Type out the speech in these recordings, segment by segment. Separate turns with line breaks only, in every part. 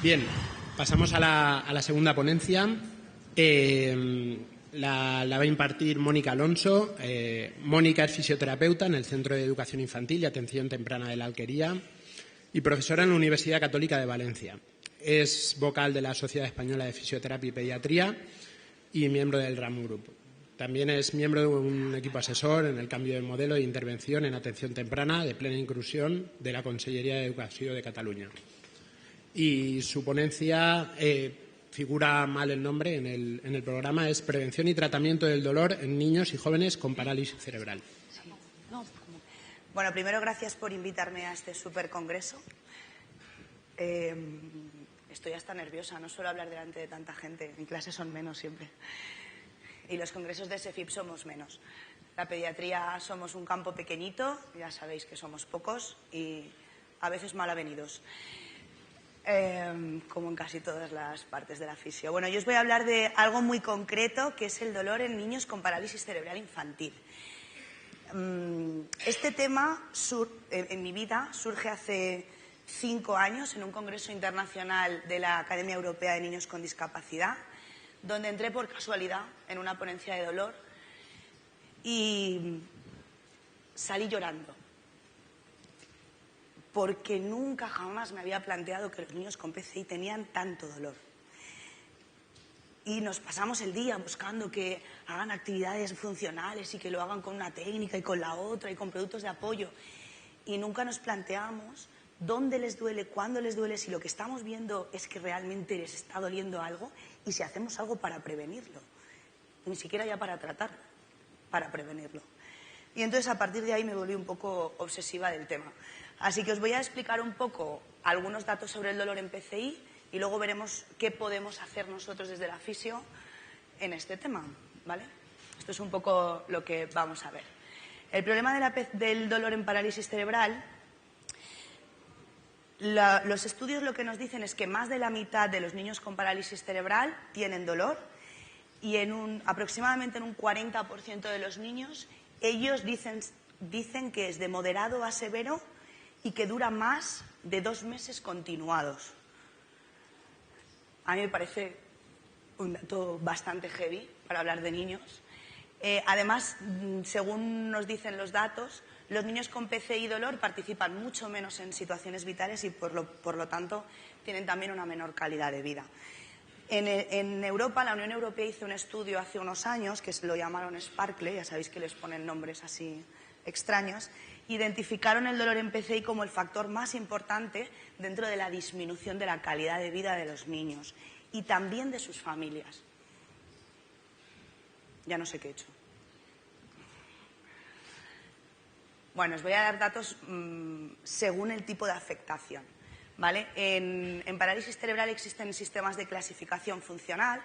Bien, pasamos a la segunda ponencia. La va a impartir Mónica Alonso. Mónica es fisioterapeuta en el Centro de Educación Infantil y Atención Temprana de la Alquería y profesora en la Universidad Católica de Valencia. Es vocal de la Sociedad Española de Fisioterapia y Pediatría y miembro del RAM Group. También es miembro de un equipo asesor en el cambio de modelo de intervención en atención temprana de plena inclusión de la Consellería de Educación de Cataluña. Y su ponencia, figura mal el nombre en el programa, es Prevención y Tratamiento del Dolor en niños y jóvenes con parálisis cerebral.
Sí. No. Bueno, primero gracias por invitarme a este supercongreso. Estoy hasta nerviosa, no suelo hablar delante de tanta gente, en clase son menos siempre. Y los congresos de SEFIP somos menos. La pediatría somos un campo pequeñito, ya sabéis que somos pocos y a veces mal avenidos, como en casi todas las partes de la fisio. Bueno, yo os voy a hablar de algo muy concreto, que es el dolor en niños con parálisis cerebral infantil. Este tema en mi vida surge hace 5 años en un congreso internacional de la Academia Europea de Niños con Discapacidad, donde entré por casualidad en una ponencia de dolor y salí llorando, porque nunca jamás me había planteado que los niños con PCI tenían tanto dolor. Y nos pasamos el día buscando que hagan actividades funcionales y que lo hagan con una técnica y con la otra y con productos de apoyo. Y nunca nos planteamos dónde les duele, cuándo les duele, si lo que estamos viendo es que realmente les está doliendo algo y si hacemos algo para prevenirlo. Ni siquiera ya para tratarlo, para prevenirlo. Y entonces a partir de ahí me volví un poco obsesiva del tema. Así que os voy a explicar un poco algunos datos sobre el dolor en PCI y luego veremos qué podemos hacer nosotros desde la fisio en este tema, ¿vale? Esto es un poco lo que vamos a ver. El problema del dolor en parálisis cerebral, los estudios lo que nos dicen es que más de la mitad de los niños con parálisis cerebral tienen dolor y aproximadamente en un 40% de los niños ellos dicen que es de moderado a severo y que dura más de 2 meses continuados. A mí me parece un dato bastante heavy para hablar de niños. Además, según nos dicen los datos, los niños con PCI y dolor participan mucho menos en situaciones vitales y, por lo tanto, tienen también una menor calidad de vida. En Europa, la Unión Europea hizo un estudio hace unos años que lo llamaron Sparkle, ya sabéis que les ponen nombres así extraños. Identificaron el dolor en PCI como el factor más importante dentro de la disminución de la calidad de vida de los niños y también de sus familias. Ya no sé qué he hecho. Bueno, os voy a dar datos según el tipo de afectación, ¿vale? En parálisis cerebral existen sistemas de clasificación funcional.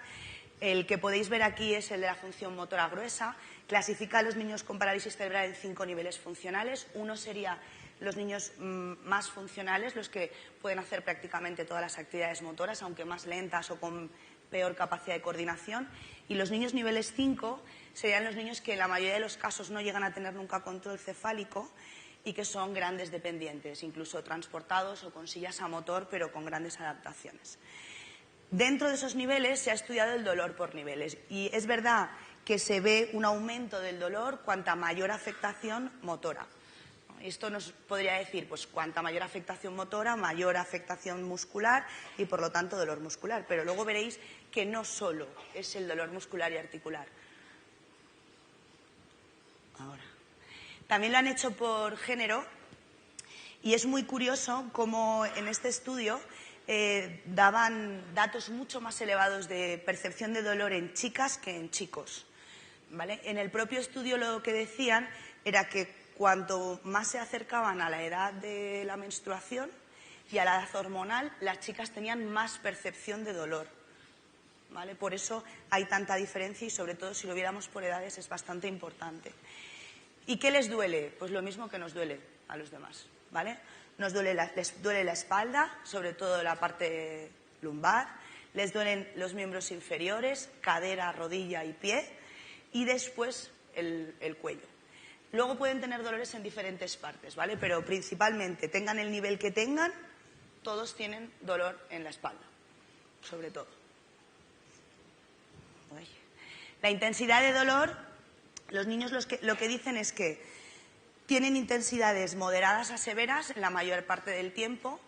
El que podéis ver aquí es el de la función motora gruesa. Clasifica a los niños con parálisis cerebral en 5 niveles funcionales. Uno sería los niños más funcionales, los que pueden hacer prácticamente todas las actividades motoras, aunque más lentas o con peor capacidad de coordinación. Y los niños niveles 5 serían los niños que en la mayoría de los casos no llegan a tener nunca control cefálico y que son grandes dependientes, incluso transportados o con sillas a motor, pero con grandes adaptaciones. Dentro de esos niveles se ha estudiado el dolor por niveles y es verdad que se ve un aumento del dolor cuanta mayor afectación motora. Esto nos podría decir, pues cuanta mayor afectación motora, mayor afectación muscular y por lo tanto dolor muscular. Pero luego veréis que no solo es el dolor muscular y articular. Ahora. También lo han hecho por género y es muy curioso cómo en este estudio daban datos mucho más elevados de percepción de dolor en chicas que en chicos, ¿vale? En el propio estudio lo que decían era que cuanto más se acercaban a la edad de la menstruación y a la edad hormonal, las chicas tenían más percepción de dolor, ¿vale? Por eso hay tanta diferencia y sobre todo si lo viéramos por edades es bastante importante. ¿Y qué les duele? Pues lo mismo que nos duele a los demás, ¿vale? Les duele la espalda, sobre todo la parte lumbar, les duelen los miembros inferiores, cadera, rodilla y pie, y después el cuello. Luego pueden tener dolores en diferentes partes, ¿vale? Pero principalmente, tengan el nivel que tengan, todos tienen dolor en la espalda, sobre todo. La intensidad de dolor, los niños lo que dicen es que tienen intensidades moderadas a severas en la mayor parte del tiempo.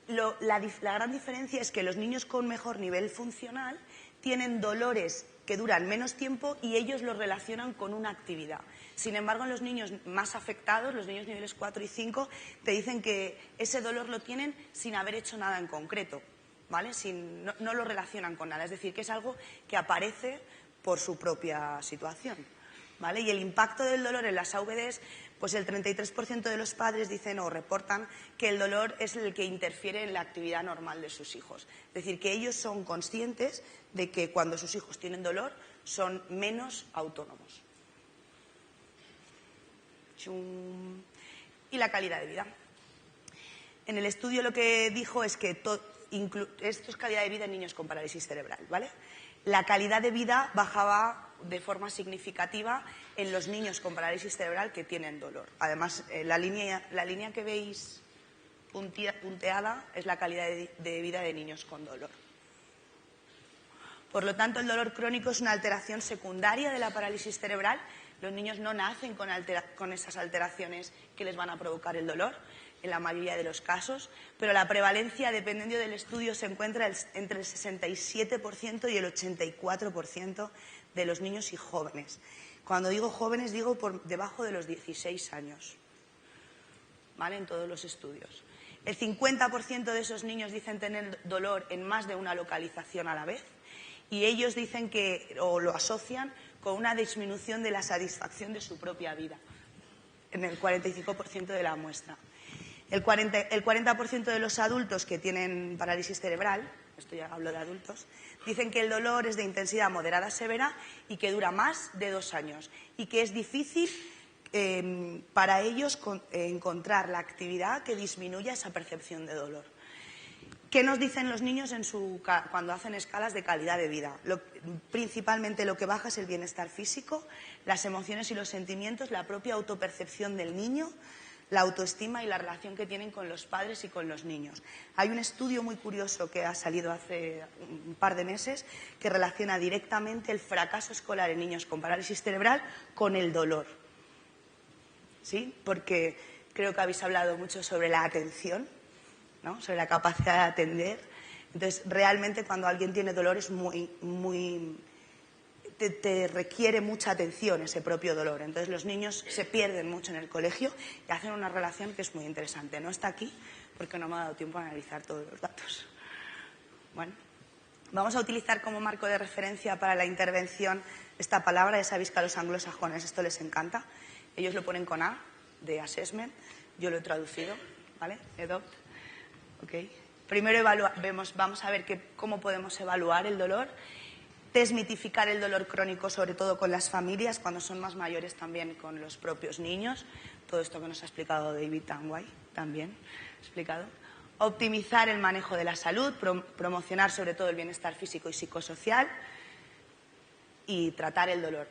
La gran diferencia es que los niños con mejor nivel funcional tienen dolores que duran menos tiempo y ellos lo relacionan con una actividad. Sin embargo, en los niños más afectados, los niños niveles 4 y 5, te dicen que ese dolor lo tienen sin haber hecho nada en concreto, ¿vale? No lo relacionan con nada, es decir, que es algo que aparece por su propia situación, ¿vale? Y el impacto del dolor en las AVDs, pues el 33% de los padres dicen o reportan que el dolor es el que interfiere en la actividad normal de sus hijos. Es decir, que ellos son conscientes de que cuando sus hijos tienen dolor son menos autónomos. Y la calidad de vida. En el estudio lo que dijo es que esto es calidad de vida en niños con parálisis cerebral, ¿vale? La calidad de vida bajaba de forma significativa en los niños con parálisis cerebral que tienen dolor. Además, la línea que veis punteada es la calidad de vida de niños con dolor. Por lo tanto, el dolor crónico es una alteración secundaria de la parálisis cerebral. Los niños no nacen con esas alteraciones que les van a provocar el dolor, en la mayoría de los casos, pero la prevalencia, dependiendo del estudio, se encuentra entre el 67% y el 84% de los niños y jóvenes. Cuando digo jóvenes, digo por debajo de los 16 años, ¿vale? En todos los estudios. El 50% de esos niños dicen tener dolor en más de una localización a la vez y ellos dicen o lo asocian con una disminución de la satisfacción de su propia vida, en el 45% de la muestra. El 40% de los adultos que tienen parálisis cerebral, esto ya hablo de adultos, dicen que el dolor es de intensidad moderada a severa y que dura más de 2 años y que es difícil para ellos encontrar la actividad que disminuya esa percepción de dolor. ¿Qué nos dicen los niños cuando hacen escalas de calidad de vida? Principalmente lo que baja es el bienestar físico, las emociones y los sentimientos, la propia autopercepción del niño, la autoestima y la relación que tienen con los padres y con los niños. Hay un estudio muy curioso que ha salido hace un par de meses que relaciona directamente el fracaso escolar en niños con parálisis cerebral con el dolor. ¿Sí? Porque creo que habéis hablado mucho sobre la atención, ¿no? Sobre la capacidad de atender. Entonces, realmente cuando alguien tiene dolor es te requiere mucha atención ese propio dolor. Entonces los niños se pierden mucho en el colegio y hacen una relación que es muy interesante. No está aquí porque no me ha dado tiempo a analizar todos los datos. Bueno, vamos a utilizar como marco de referencia para la intervención esta palabra. Ya sabéis que a los anglosajones esto les encanta. Ellos lo ponen con A, de assessment. Yo lo he traducido, ¿vale? Adopt. Okay. Primero vamos a ver cómo podemos evaluar el dolor. Desmitificar el dolor crónico, sobre todo con las familias, cuando son más mayores también con los propios niños. Todo esto que nos ha explicado David Tanguay, también explicado. Optimizar el manejo de la salud, promocionar sobre todo el bienestar físico y psicosocial y tratar el dolor.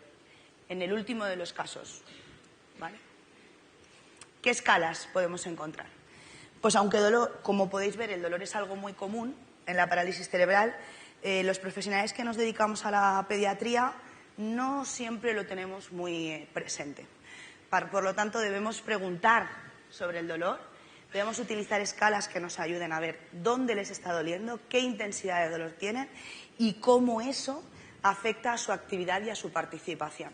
En el último de los casos, ¿vale? ¿Qué escalas podemos encontrar? Pues aunque como podéis ver, el dolor es algo muy común en la parálisis cerebral, los profesionales que nos dedicamos a la pediatría no siempre lo tenemos muy presente. Por lo tanto, debemos preguntar sobre el dolor, debemos utilizar escalas que nos ayuden a ver dónde les está doliendo, qué intensidad de dolor tienen y cómo eso afecta a su actividad y a su participación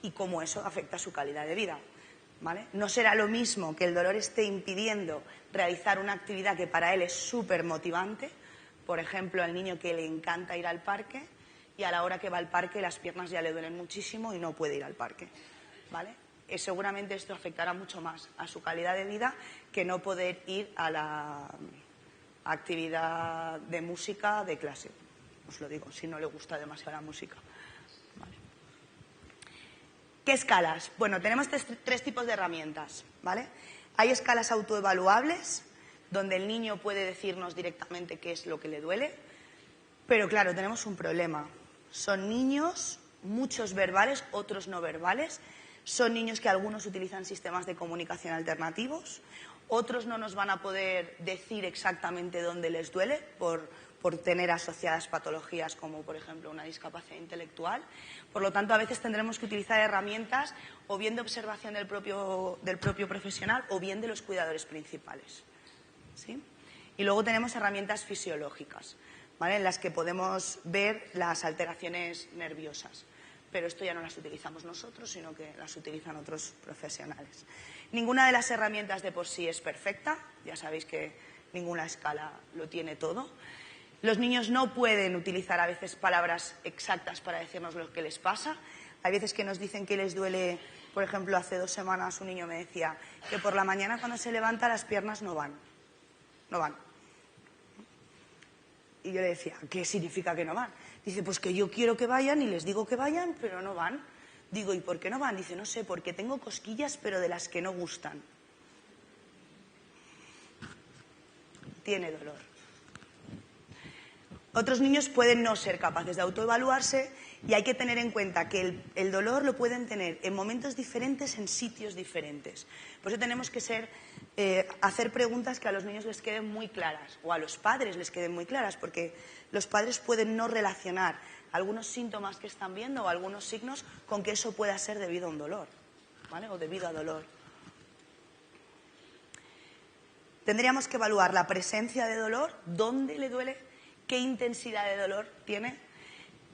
y cómo eso afecta a su calidad de vida, ¿vale? No será lo mismo que el dolor esté impidiendo realizar una actividad que para él es súper motivante. Por ejemplo, al niño que le encanta ir al parque y a la hora que va al parque las piernas ya le duelen muchísimo y no puede ir al parque, ¿vale? Seguramente esto afectará mucho más a su calidad de vida que no poder ir a la actividad de música de clase. Os lo digo, si no le gusta demasiado la música. ¿Vale? ¿Qué escalas? Bueno, tenemos tres tipos de herramientas, ¿vale? Hay escalas autoevaluables, donde el niño puede decirnos directamente qué es lo que le duele, pero claro, tenemos un problema. Son niños, muchos verbales, otros no verbales, son niños que algunos utilizan sistemas de comunicación alternativos, Otros no nos van a poder decir exactamente dónde les duele por tener asociadas patologías como, por ejemplo, una discapacidad intelectual. Por lo tanto, a veces tendremos que utilizar herramientas o bien de observación del propio profesional o bien de los cuidadores principales, ¿sí? Y luego tenemos herramientas fisiológicas, ¿vale?, en las que podemos ver las alteraciones nerviosas. Pero esto ya no las utilizamos nosotros, sino que las utilizan otros profesionales. Ninguna de las herramientas de por sí es perfecta. Ya sabéis que ninguna escala lo tiene todo. Los niños no pueden utilizar a veces palabras exactas para decirnos lo que les pasa. Hay veces que nos dicen que les duele. Por ejemplo, hace 2 semanas un niño me decía que por la mañana cuando se levanta las piernas no van. No van. Y yo le decía, ¿qué significa que no van? Dice, pues que yo quiero que vayan y les digo que vayan, pero no van. Digo, ¿y por qué no van? Dice, no sé, porque tengo cosquillas, pero de las que no gustan. Tiene dolor. Otros niños pueden no ser capaces de autoevaluarse y hay que tener en cuenta que el dolor lo pueden tener en momentos diferentes, en sitios diferentes. Por eso tenemos que hacer preguntas que a los niños les queden muy claras o a los padres les queden muy claras, porque los padres pueden no relacionar algunos síntomas que están viendo o algunos signos con que eso pueda ser debido a un dolor, ¿vale?, o debido a dolor. Tendríamos que evaluar la presencia de dolor, dónde le duele, qué intensidad de dolor tiene,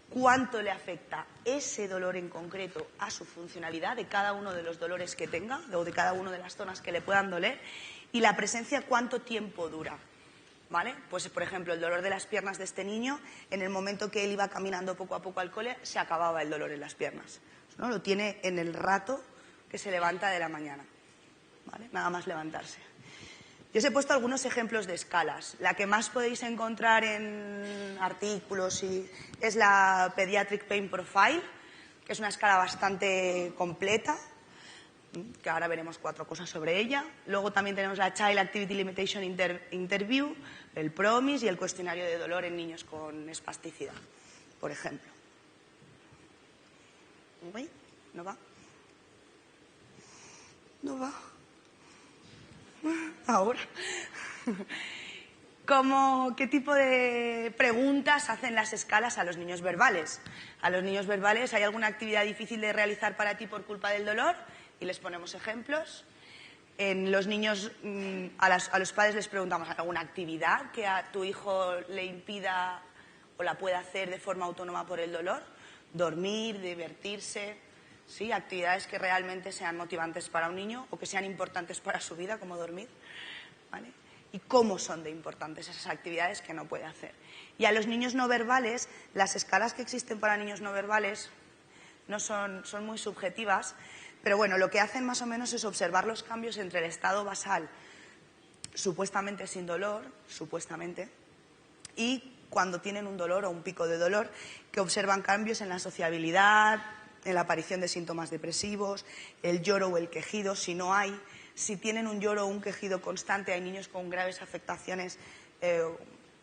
cuánto le afecta ese dolor en concreto a su funcionalidad de cada uno de los dolores que tenga o de cada una de las zonas que le puedan doler, y la presencia cuánto tiempo dura, ¿vale? Pues, por ejemplo, el dolor de las piernas de este niño, en el momento que él iba caminando poco a poco al cole, se acababa el dolor en las piernas, ¿no? Lo tiene en el rato que se levanta de la mañana, ¿vale?, nada más levantarse. Yo os he puesto algunos ejemplos de escalas. La que más podéis encontrar en artículos es la Pediatric Pain Profile, que es una escala bastante completa, que ahora veremos 4 cosas sobre ella. Luego también tenemos la Child Activity Limitation Interview, el PROMIS y el cuestionario de dolor en niños con espasticidad, por ejemplo. Uy, ¿no va? No va. Ahora. ¿Qué tipo de preguntas hacen las escalas a los niños verbales? A los niños verbales, ¿hay alguna actividad difícil de realizar para ti por culpa del dolor? Y les ponemos ejemplos. En los niños, a los padres les preguntamos, ¿alguna actividad que a tu hijo le impida o la pueda hacer de forma autónoma por el dolor? Dormir, divertirse, ¿sí? Actividades que realmente sean motivantes para un niño o que sean importantes para su vida, como dormir, ¿vale? Y cómo son de importantes esas actividades que no puede hacer. Y a los niños no verbales, las escalas que existen para niños no verbales no son muy subjetivas, pero bueno, lo que hacen más o menos es observar los cambios entre el estado basal, supuestamente sin dolor, supuestamente, y cuando tienen un dolor o un pico de dolor, que observan cambios en la sociabilidad, en la aparición de síntomas depresivos, el lloro o el quejido, si no hay. Si tienen un lloro o un quejido constante, hay niños con graves afectaciones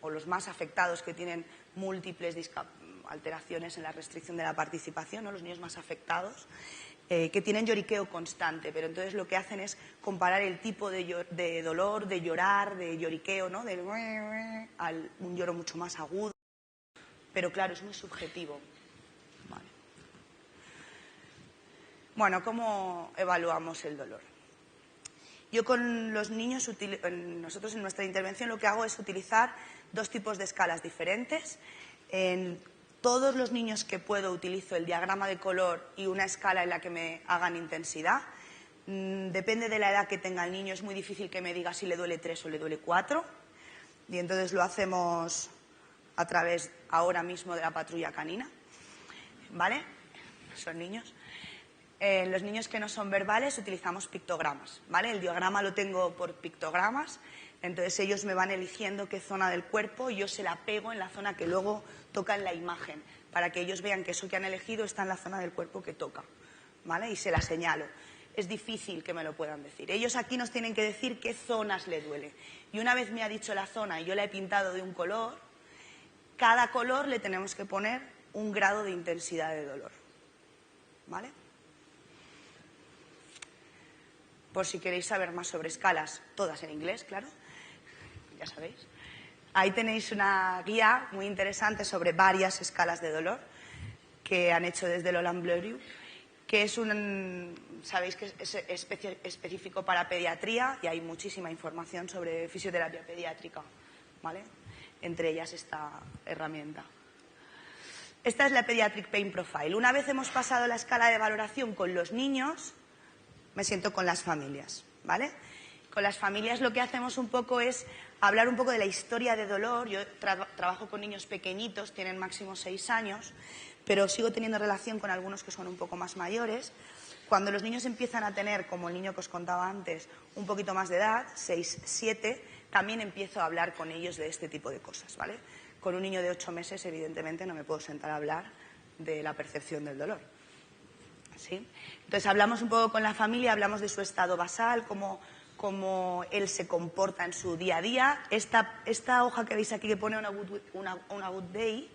o los más afectados que tienen múltiples alteraciones en la restricción de la participación, ¿no?, los niños más afectados, que tienen lloriqueo constante, pero entonces lo que hacen es comparar el tipo de dolor, de llorar, de lloriqueo, ¿no?, a un lloro mucho más agudo, pero claro, es muy subjetivo. Vale. Bueno, ¿cómo evaluamos el dolor? Yo con los niños, nosotros en nuestra intervención lo que hago es utilizar 2 tipos de escalas diferentes. En todos los niños que puedo utilizo el diagrama de color y una escala en la que me hagan intensidad. Depende de la edad que tenga el niño, es muy difícil que me diga si le duele 3 o le duele 4. Y entonces lo hacemos a través ahora mismo de la patrulla canina, ¿vale? Son niños. Los niños que no son verbales utilizamos pictogramas, ¿vale? El diagrama lo tengo por pictogramas, entonces ellos me van eligiendo qué zona del cuerpo y yo se la pego en la zona que luego toca en la imagen, para que ellos vean que eso que han elegido está en la zona del cuerpo que toca, ¿vale? Y se la señalo. Es difícil que me lo puedan decir. Ellos aquí nos tienen que decir qué zonas le duele. Y una vez me ha dicho la zona y yo la he pintado de un color, cada color le tenemos que poner un grado de intensidad de dolor, ¿vale? por si queréis saber más sobre escalas, todas en inglés, claro, ya sabéis. Ahí tenéis una guía muy interesante sobre varias escalas de dolor que han hecho desde Roland Bleriot, que es sabéis que es específico para pediatría y hay muchísima información sobre fisioterapia pediátrica, ¿vale? Entre ellas esta herramienta. Esta es la Pediatric Pain Profile. Una vez hemos pasado la escala de valoración con los niños, me siento con las familias, ¿vale? Con las familias lo que hacemos un poco es hablar un poco de la historia de dolor. Yo trabajo con niños pequeñitos, tienen máximo 6 años, pero sigo teniendo relación con algunos que son un poco más mayores. Cuando los niños empiezan a tener, como el niño que os contaba antes, un poquito más de edad, 6, 7, también empiezo a hablar con ellos de este tipo de cosas, ¿vale? Con un niño de 8 meses, evidentemente, no me puedo sentar a hablar de la percepción del dolor, ¿sí? Entonces, hablamos un poco con la familia, hablamos de su estado basal, cómo él se comporta en su día a día. Esta hoja que veis aquí que pone una good day,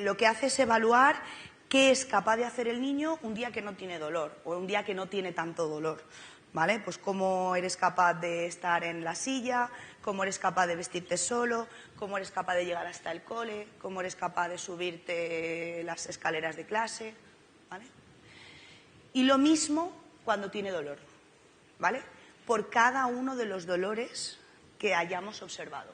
lo que hace es evaluar qué es capaz de hacer el niño un día que no tiene dolor o un día que no tiene tanto dolor, ¿vale? Pues cómo eres capaz de estar en la silla, cómo eres capaz de vestirte solo, cómo eres capaz de llegar hasta el cole, cómo eres capaz de subirte las escaleras de clase, ¿vale? Y lo mismo cuando tiene dolor, ¿vale? Por cada uno de los dolores que hayamos observado.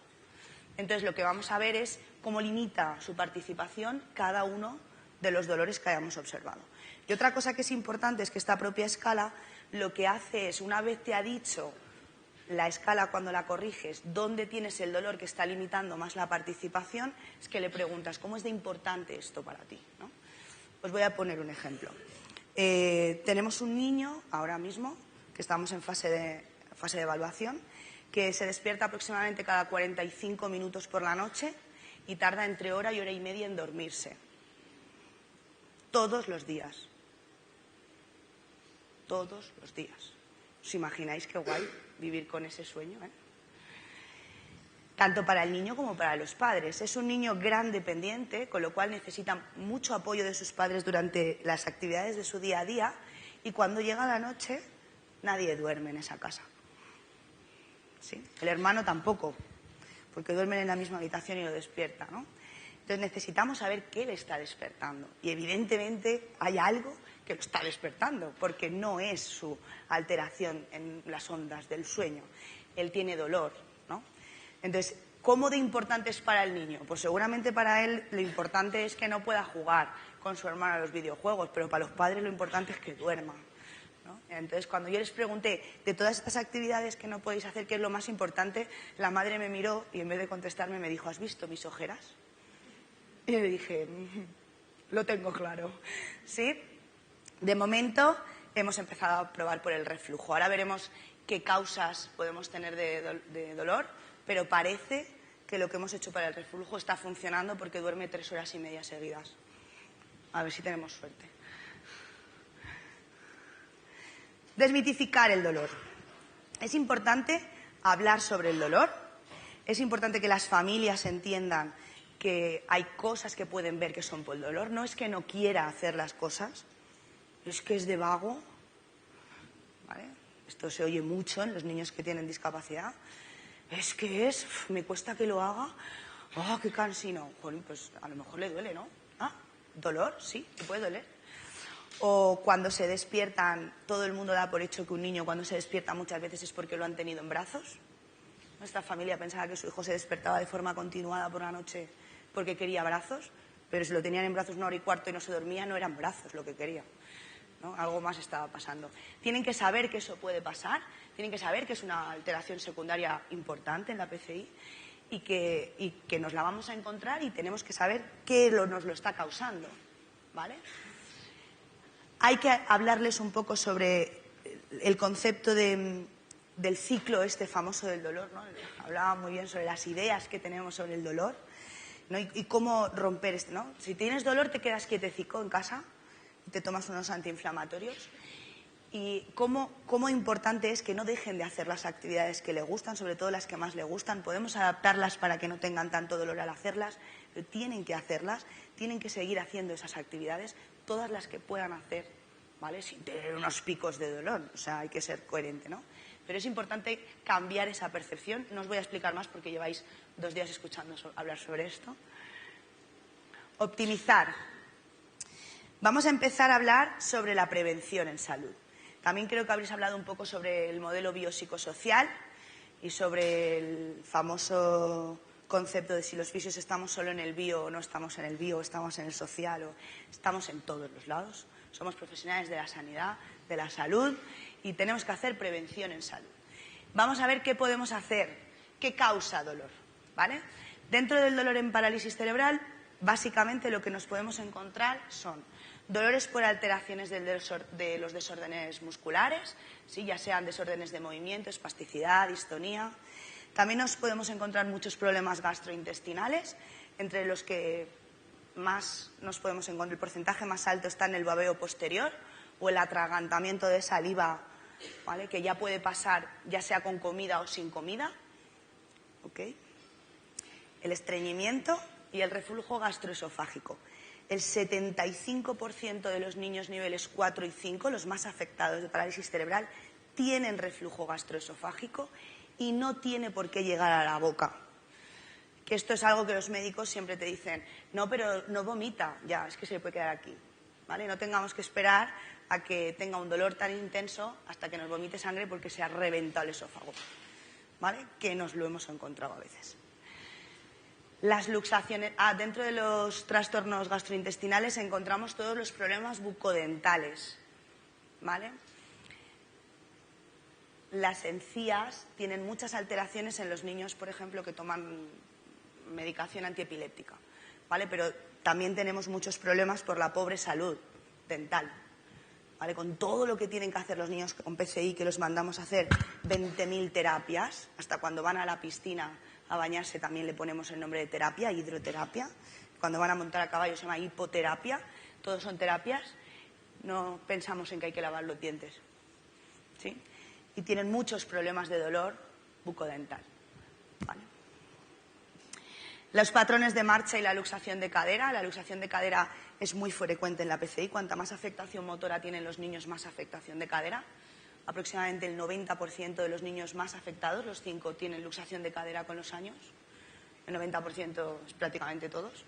Entonces, lo que vamos a ver es cómo limita su participación cada uno de los dolores que hayamos observado. Y otra cosa que es importante es que esta propia escala lo que hace es, una vez te ha dicho la escala cuando la corriges, dónde tienes el dolor que está limitando más la participación, es que le preguntas, ¿cómo es de importante esto para ti?, ¿no? Os voy a poner un ejemplo. Tenemos un niño ahora mismo, que estamos en fase de evaluación, que se despierta aproximadamente cada 45 minutos por la noche y tarda entre hora y hora y media en dormirse. Todos los días. Todos los días. ¿Os imagináis qué guay vivir con ese sueño, eh? Tanto para el niño como para los padres. Es un niño gran dependiente, con lo cual necesita mucho apoyo de sus padres durante las actividades de su día a día, y cuando llega la noche nadie duerme en esa casa, ¿sí? El hermano tampoco, porque duermen en la misma habitación y lo despierta, ¿no? Entonces necesitamos saber qué le está despertando, y evidentemente hay algo que lo está despertando, porque no es su alteración en las ondas del sueño. Él tiene dolor, ¿no? Entonces, ¿cómo de importante es para el niño? Pues seguramente para él lo importante es que no pueda jugar con su hermano a los videojuegos, pero para los padres lo importante es que duerma, ¿no? Entonces, cuando yo les pregunté de todas estas actividades que no podéis hacer, ¿qué es lo más importante?, la madre me miró y en vez de contestarme me dijo, ¿has visto mis ojeras? Y le dije, lo tengo claro, ¿sí? De momento hemos empezado a probar por el reflujo. Ahora veremos qué causas podemos tener de dolor, pero parece que lo que hemos hecho para el reflujo está funcionando porque duerme 3 horas y media seguidas. A ver si tenemos suerte. Desmitificar el dolor. Es importante hablar sobre el dolor. Es importante que las familias entiendan que hay cosas que pueden ver que son por el dolor. No es que no quiera hacer las cosas, es que es de vago, ¿vale? Esto se oye mucho en los niños que tienen discapacidad. Es que me cuesta que lo haga. ¡Ah, qué cansino! Bueno, pues a lo mejor le duele, ¿no? Ah, ¿dolor? Sí, te puede doler. O cuando se despiertan, todo el mundo da por hecho que un niño cuando se despierta muchas veces es porque lo han tenido en brazos. Nuestra familia pensaba que su hijo se despertaba de forma continuada por la noche porque quería brazos, pero si lo tenían en brazos 1 hora y cuarto y no se dormía, no eran brazos lo que quería, ¿no? Algo más estaba pasando. Tienen que saber que eso puede pasar, tienen que saber que es una alteración secundaria importante en la PCI y que nos la vamos a encontrar y tenemos que saber qué nos lo está causando, ¿vale? Hay que hablarles un poco sobre el concepto del ciclo este famoso del dolor, ¿no? Hablaba muy bien sobre las ideas que tenemos sobre el dolor, ¿no? Y cómo romper esto, ¿no? Si tienes dolor te quedas quietecico en casa y te tomas unos antiinflamatorios. Y cómo importante es que no dejen de hacer las actividades que les gustan, sobre todo las que más les gustan. Podemos adaptarlas para que no tengan tanto dolor al hacerlas, pero tienen que hacerlas, tienen que seguir haciendo esas actividades, todas las que puedan hacer ¿vale? Sin tener unos picos de dolor, o sea, hay que ser coherente, ¿no? Pero es importante cambiar esa percepción. No os voy a explicar más porque lleváis 2 días escuchando hablar sobre esto. Optimizar. Vamos a empezar a hablar sobre la prevención en salud. También creo que habréis hablado un poco sobre el modelo biopsicosocial y sobre el famoso concepto de si los fisios estamos solo en el bio o no estamos en el bio, o estamos en el social o estamos en todos los lados. Somos profesionales de la sanidad, de la salud y tenemos que hacer prevención en salud. Vamos a ver qué podemos hacer, qué causa dolor, ¿vale? Dentro del dolor en parálisis cerebral, básicamente lo que nos podemos encontrar son dolores por alteraciones de los desórdenes musculares, ¿sí? Ya sean desórdenes de movimiento, espasticidad, distonía. También nos podemos encontrar muchos problemas gastrointestinales, entre los que más nos podemos encontrar, el porcentaje más alto está en el babeo posterior o el atragantamiento de saliva, ¿vale? Que ya puede pasar ya sea con comida o sin comida. ¿Okay? El estreñimiento y el reflujo gastroesofágico. El 75% de los niños niveles 4 y 5, los más afectados de parálisis cerebral, tienen reflujo gastroesofágico y no tiene por qué llegar a la boca. Que esto es algo que los médicos siempre te dicen, no, pero no vomita, ya, es que se le puede quedar aquí, ¿vale? No tengamos que esperar a que tenga un dolor tan intenso hasta que nos vomite sangre porque se ha reventado el esófago, ¿vale? Que nos lo hemos encontrado a veces. Las luxaciones, dentro de los trastornos gastrointestinales encontramos todos los problemas bucodentales, ¿vale? Las encías tienen muchas alteraciones en los niños, por ejemplo, que toman medicación antiepiléptica, ¿vale? Pero también tenemos muchos problemas por la pobre salud dental, ¿vale? Con todo lo que tienen que hacer los niños con PCI, que los mandamos a hacer 20.000 terapias, hasta cuando van a la piscina a bañarse también le ponemos el nombre de terapia, hidroterapia. Cuando van a montar a caballo se llama hipoterapia. Todos son terapias. No pensamos en que hay que lavar los dientes, ¿sí? Y tienen muchos problemas de dolor bucodental, ¿vale? Los patrones de marcha y la luxación de cadera. La luxación de cadera es muy frecuente en la PCI. Cuanta más afectación motora tienen los niños, más afectación de cadera. Aproximadamente el 90% de los niños más afectados, los 5, tienen luxación de cadera con los años. El 90% es prácticamente todos,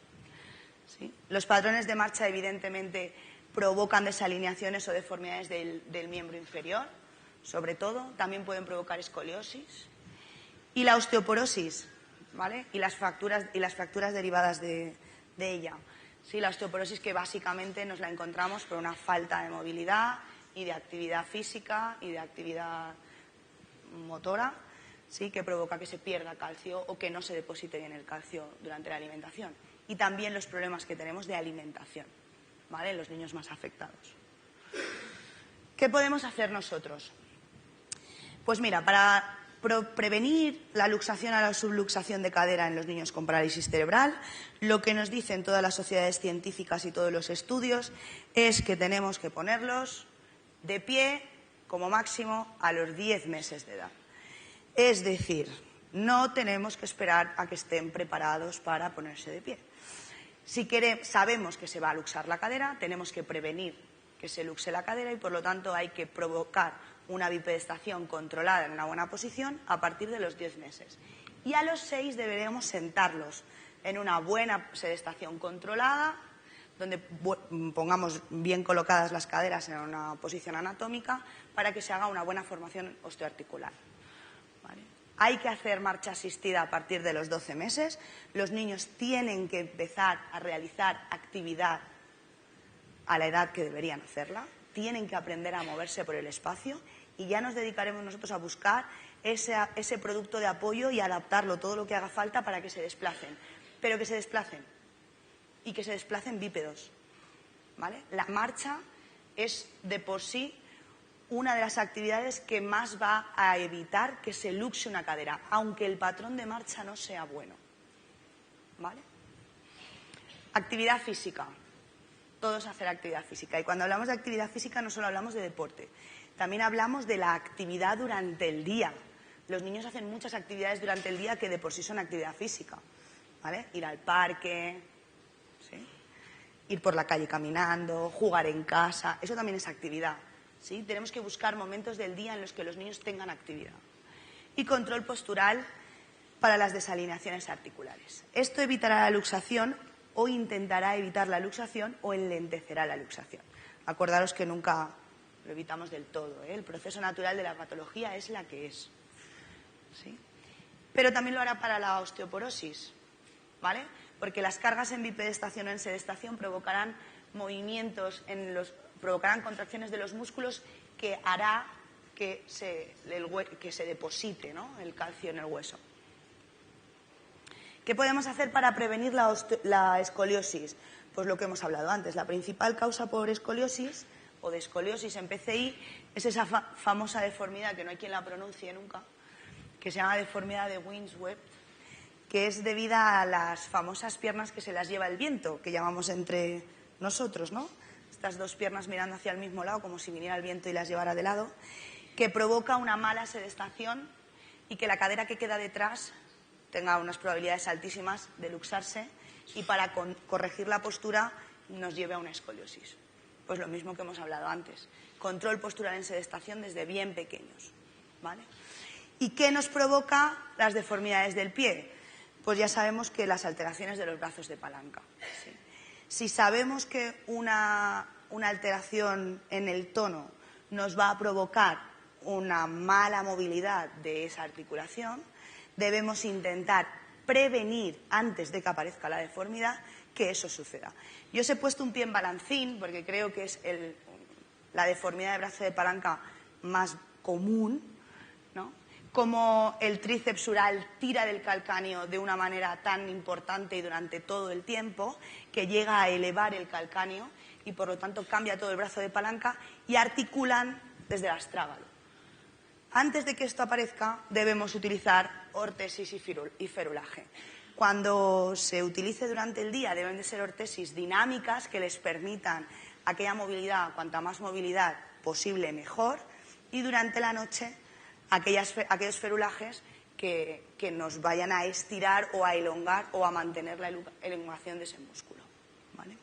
¿sí? Los patrones de marcha evidentemente provocan desalineaciones o deformidades del miembro inferior, sobre todo. También pueden provocar escoliosis. Y la osteoporosis, ¿vale? Y las fracturas derivadas de ella. Sí, la osteoporosis, que básicamente nos la encontramos por una falta de movilidad y de actividad física y de actividad motora, ¿sí? Que provoca que se pierda calcio o que no se deposite bien el calcio durante la alimentación. Y también los problemas que tenemos de alimentación, ¿vale? En los niños más afectados. ¿Qué podemos hacer nosotros? Pues mira, para prevenir la luxación a la subluxación de cadera en los niños con parálisis cerebral, lo que nos dicen todas las sociedades científicas y todos los estudios es que tenemos que ponerlos de pie como máximo a los 10 meses de edad. Es decir, no tenemos que esperar a que estén preparados para ponerse de pie. Si sabemos que se va a luxar la cadera, tenemos que prevenir que se luxe la cadera y por lo tanto hay que provocar una bipedestación controlada en una buena posición a partir de los 10 meses. Y a los 6 deberemos sentarlos en una buena sedestación controlada, donde pongamos bien colocadas las caderas en una posición anatómica para que se haga una buena formación osteoarticular, ¿vale? Hay que hacer marcha asistida a partir de los 12 meses. Los niños tienen que empezar a realizar actividad a la edad que deberían hacerla, tienen que aprender a moverse por el espacio y ya nos dedicaremos nosotros a buscar ese producto de apoyo y adaptarlo todo lo que haga falta para que se desplacen, pero que se desplacen y que se desplacen bípedos, ¿vale? La marcha es de por sí una de las actividades que más va a evitar que se luxe una cadera, aunque el patrón de marcha no sea bueno, ¿vale? Actividad física. Todos hacer actividad física. Y cuando hablamos de actividad física no solo hablamos de deporte, también hablamos de la actividad durante el día. Los niños hacen muchas actividades durante el día que de por sí son actividad física, ¿vale? Ir al parque, ¿sí? Ir por la calle caminando, jugar en casa, eso también es actividad, ¿sí? Tenemos que buscar momentos del día en los que los niños tengan actividad. Y control postural para las desalineaciones articulares. Esto evitará la luxación o intentará evitar la luxación o enlentecerá la luxación. Acordaros que nunca lo evitamos del todo, ¿eh? El proceso natural de la patología es la que es, ¿sí? Pero también lo hará para la osteoporosis, ¿vale? Porque las cargas en bipedestación o en sedestación provocarán movimientos, provocarán contracciones de los músculos que hará que se deposite, ¿no?, el calcio en el hueso. ¿Qué podemos hacer para prevenir la escoliosis? Pues lo que hemos hablado antes. La principal causa por escoliosis o de escoliosis en PCI es esa famosa deformidad que no hay quien la pronuncie nunca, que se llama deformidad de Wind's-Webb, que es debida a las famosas piernas que se las lleva el viento, que llamamos entre nosotros, ¿no? Estas dos piernas mirando hacia el mismo lado, como si viniera el viento y las llevara de lado, que provoca una mala sedestación y que la cadera que queda detrás tenga unas probabilidades altísimas de luxarse y para corregir la postura nos lleve a una escoliosis. Pues lo mismo que hemos hablado antes. Control postural en sedestación desde bien pequeños, ¿vale? ¿Y qué nos provoca las deformidades del pie? Pues ya sabemos que las alteraciones de los brazos de palanca, ¿sí? Si sabemos que una alteración en el tono nos va a provocar una mala movilidad de esa articulación, debemos intentar prevenir, antes de que aparezca la deformidad, que eso suceda. Yo os he puesto un pie en balancín porque creo que es la deformidad de brazo de palanca más común, ¿no? Como el tríceps ural tira del calcáneo de una manera tan importante y durante todo el tiempo que llega a elevar el calcáneo y por lo tanto cambia todo el brazo de palanca y articulan desde el astrágalo. Antes de que esto aparezca debemos utilizar ortesis y ferulaje. Cuando se utilice durante el día deben de ser ortesis dinámicas que les permitan aquella movilidad, cuanta más movilidad posible mejor, y durante la noche aquellos ferulajes que nos vayan a estirar o a elongar o a mantener la elongación de ese músculo, ¿vale?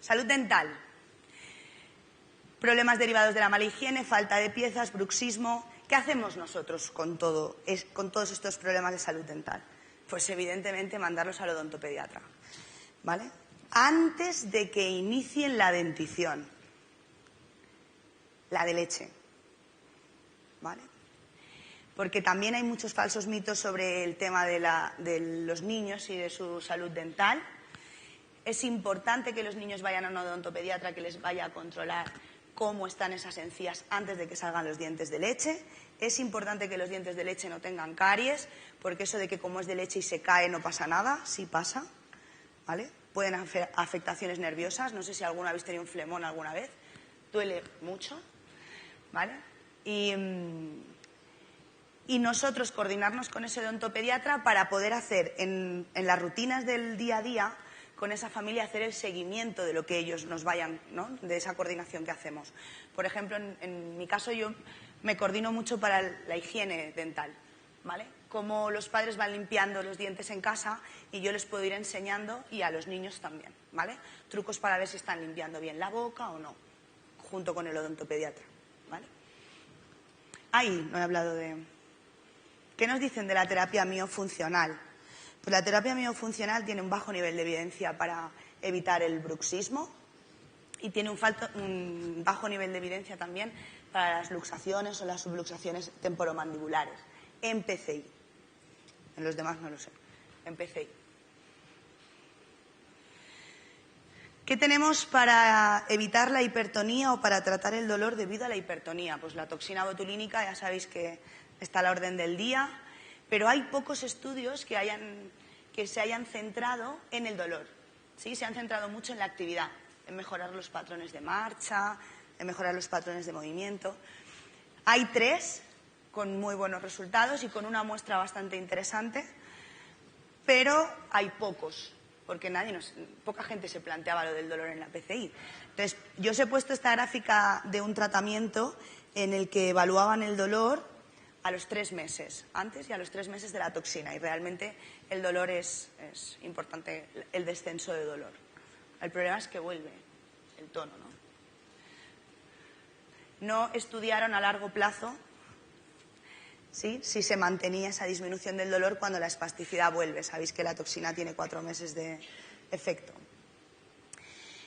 Salud dental. Problemas derivados de la mala higiene, falta de piezas, bruxismo. ¿Qué hacemos nosotros con todos estos problemas de salud dental? Pues evidentemente mandarlos al odontopediatra, ¿vale? Antes de que inicien la dentición, la de leche, ¿vale? Porque también hay muchos falsos mitos sobre el tema de los niños y de su salud dental. Es importante que los niños vayan a un odontopediatra que les vaya a controlar cómo están esas encías antes de que salgan los dientes de leche. Es importante que los dientes de leche no tengan caries, porque eso de que como es de leche y se cae no pasa nada, sí pasa, ¿vale? Pueden hacer afectaciones nerviosas, no sé si alguno habéis tenido un flemón alguna vez, duele mucho, ¿vale? Y nosotros coordinarnos con ese odontopediatra para poder hacer en las rutinas del día a día con esa familia, hacer el seguimiento de lo que ellos nos vayan, ¿no?, de esa coordinación que hacemos. Por ejemplo, en mi caso yo me coordino mucho para la higiene dental, ¿vale? Cómo los padres van limpiando los dientes en casa y yo les puedo ir enseñando, y a los niños también, ¿vale? Trucos para ver si están limpiando bien la boca o no, junto con el odontopediatra, ¿vale? Ahí no he hablado de... ¿Qué nos dicen de la terapia miofuncional? Pues la terapia miofuncional tiene un bajo nivel de evidencia para evitar el bruxismo y tiene un bajo nivel de evidencia también para las luxaciones o las subluxaciones temporomandibulares, en PCI. En los demás no lo sé, en PCI. ¿Qué tenemos para evitar la hipertonía o para tratar el dolor debido a la hipertonía? Pues la toxina botulínica, ya sabéis que está a la orden del día, pero hay pocos estudios que se hayan centrado en el dolor, ¿sí? Se han centrado mucho en la actividad, en mejorar los patrones de marcha, en mejorar los patrones de movimiento. Hay 3 con muy buenos resultados y con una muestra bastante interesante, pero hay pocos, porque poca gente se planteaba lo del dolor en la PCI. Entonces, yo os he puesto esta gráfica de un tratamiento en el que evaluaban el dolor a los 3 meses, antes y a los 3 meses de la toxina. Y realmente el dolor es importante, el descenso de dolor. El problema es que vuelve el tono, ¿no? No estudiaron a largo plazo, ¿sí?, si se mantenía esa disminución del dolor cuando la espasticidad vuelve. Sabéis que la toxina tiene 4 meses de efecto.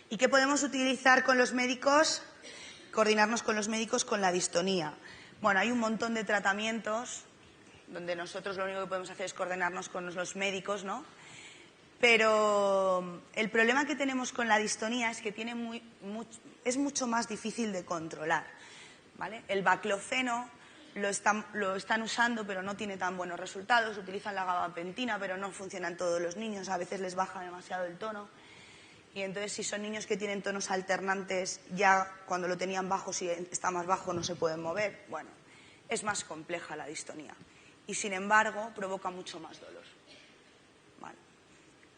¿Y qué podemos utilizar con los médicos? Coordinarnos con los médicos con la distonía. Bueno, hay un montón de tratamientos donde nosotros lo único que podemos hacer es coordinarnos con los médicos, ¿no? Pero el problema que tenemos con la distonía es que es mucho más difícil de controlar, ¿vale? El baclofeno lo están usando, pero no tiene tan buenos resultados. Utilizan la gabapentina, pero no funciona en todos los niños. A veces les baja demasiado el tono. Y entonces, si son niños que tienen tonos alternantes, ya cuando lo tenían bajo, si está más bajo, no se pueden mover. Bueno, es más compleja la distonía. Y, sin embargo, provoca mucho más dolor. ¿Vale?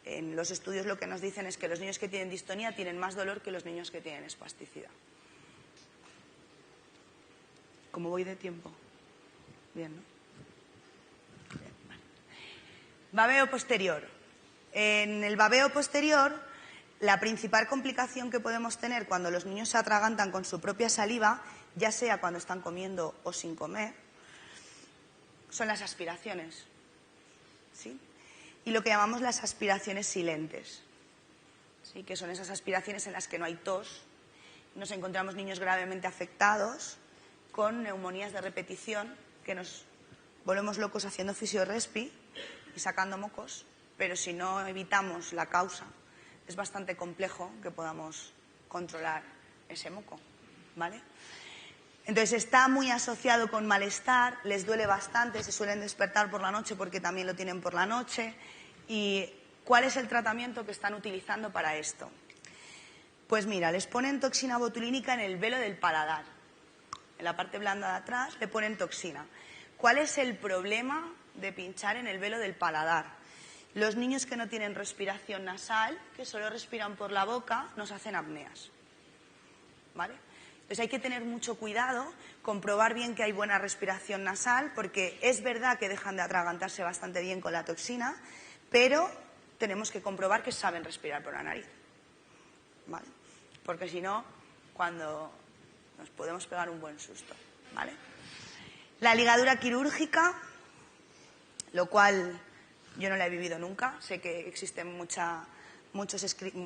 En los estudios lo que nos dicen es que los niños que tienen distonía tienen más dolor que los niños que tienen espasticidad. ¿Cómo voy de tiempo? Bien, ¿no? Bien, vale. Babeo posterior. En el babeo posterior, la principal complicación que podemos tener cuando los niños se atragantan con su propia saliva, ya sea cuando están comiendo o sin comer, son las aspiraciones, ¿sí? Y lo que llamamos las aspiraciones silentes, ¿sí?, que son esas aspiraciones en las que no hay tos. Nos encontramos niños gravemente afectados con neumonías de repetición, que nos volvemos locos haciendo fisiorespi y sacando mocos, pero si no evitamos la causa, es bastante complejo que podamos controlar ese moco, ¿vale? Entonces está muy asociado con malestar, les duele bastante, se suelen despertar por la noche porque también lo tienen por la noche. ¿Y cuál es el tratamiento que están utilizando para esto? Pues mira, les ponen toxina botulínica en el velo del paladar. En la parte blanda de atrás le ponen toxina. ¿Cuál es el problema de pinchar en el velo del paladar? Los niños que no tienen respiración nasal, que solo respiran por la boca, nos hacen apneas, ¿vale? Entonces hay que tener mucho cuidado, comprobar bien que hay buena respiración nasal, porque es verdad que dejan de atragantarse bastante bien con la toxina, pero tenemos que comprobar que saben respirar por la nariz, ¿vale? Porque si no, cuando nos podemos pegar un buen susto, ¿vale? La ligadura quirúrgica, lo cual yo no la he vivido nunca. Sé que existen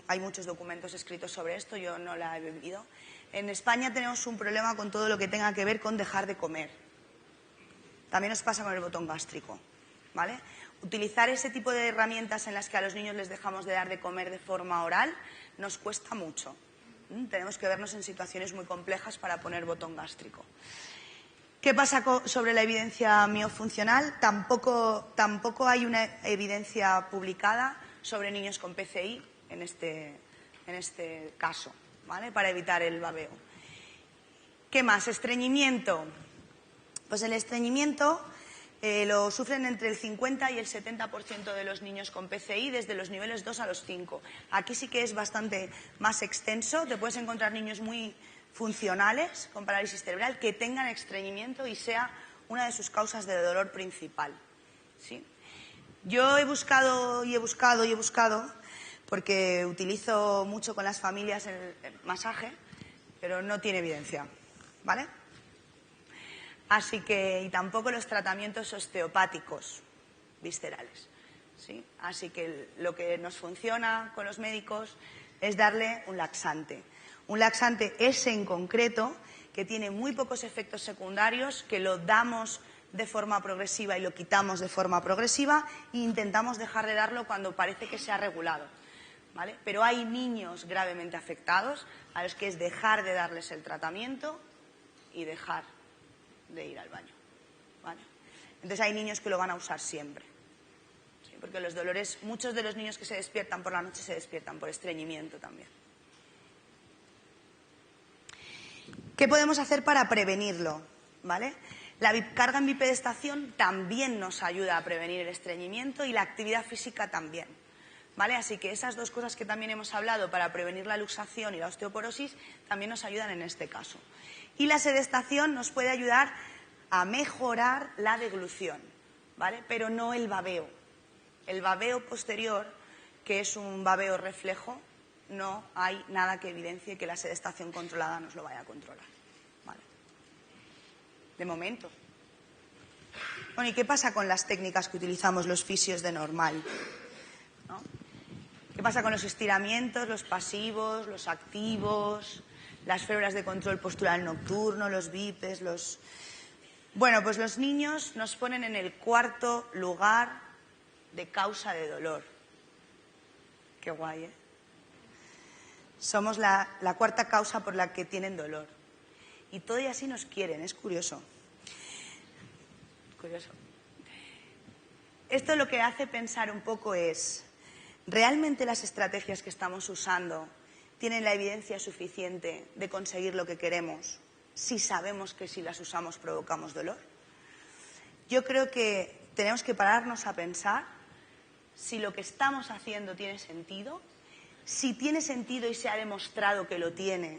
hay muchos documentos escritos sobre esto, yo no la he vivido. En España tenemos un problema con todo lo que tenga que ver con dejar de comer. También nos pasa con el botón gástrico, ¿vale? Utilizar ese tipo de herramientas en las que a los niños les dejamos de dar de comer de forma oral nos cuesta mucho. Tenemos que vernos en situaciones muy complejas para poner botón gástrico. ¿Qué pasa sobre la evidencia miofuncional? Tampoco hay una evidencia publicada sobre niños con PCI en este caso, ¿vale?, para evitar el babeo. ¿Qué más? Estreñimiento. Pues el estreñimiento lo sufren entre el 50 y el 70% de los niños con PCI, desde los niveles 2 a los 5. Aquí sí que es bastante más extenso. Te puedes encontrar niños muy funcionales con parálisis cerebral que tengan estreñimiento y sea una de sus causas de dolor principal, ¿sí? Yo he buscado porque utilizo mucho con las familias el masaje, pero no tiene evidencia, ¿vale? Así que, y tampoco los tratamientos osteopáticos viscerales, ¿sí? Así que lo que nos funciona con los médicos es darle un laxante. Un laxante ese en concreto, que tiene muy pocos efectos secundarios, que lo damos de forma progresiva y lo quitamos de forma progresiva e intentamos dejar de darlo cuando parece que se ha regulado, ¿vale? Pero hay niños gravemente afectados a los que es dejar de darles el tratamiento y dejar de ir al baño, ¿vale? Entonces hay niños que lo van a usar siempre, ¿sí? Porque los dolores, muchos de los niños que se despiertan por la noche se despiertan por estreñimiento también. ¿Qué podemos hacer para prevenirlo? ¿Vale? La carga en bipedestación también nos ayuda a prevenir el estreñimiento y la actividad física también, ¿vale? Así que esas dos cosas que también hemos hablado para prevenir la luxación y la osteoporosis también nos ayudan en este caso. Y la sedestación nos puede ayudar a mejorar la deglución, ¿vale? Pero no el babeo. El babeo posterior, que es un babeo reflejo, no hay nada que evidencie que la sedestación controlada nos lo vaya a controlar, ¿vale? De momento. Bueno, ¿y qué pasa con las técnicas que utilizamos los fisios de normal? ¿No? ¿Qué pasa con los estiramientos, los pasivos, los activos, las férvulas de control postural nocturno, los bipes, los... Bueno, pues los niños nos ponen en el cuarto lugar de causa de dolor. Qué guay, ¿eh? Somos la cuarta causa por la que tienen dolor. Y todo y así nos quieren, es curioso. Curioso. Esto lo que hace pensar un poco es, ¿realmente las estrategias que estamos usando tienen la evidencia suficiente de conseguir lo que queremos si sabemos que si las usamos provocamos dolor? Yo creo que tenemos que pararnos a pensar si lo que estamos haciendo tiene sentido. Si tiene sentido y se ha demostrado que lo tiene,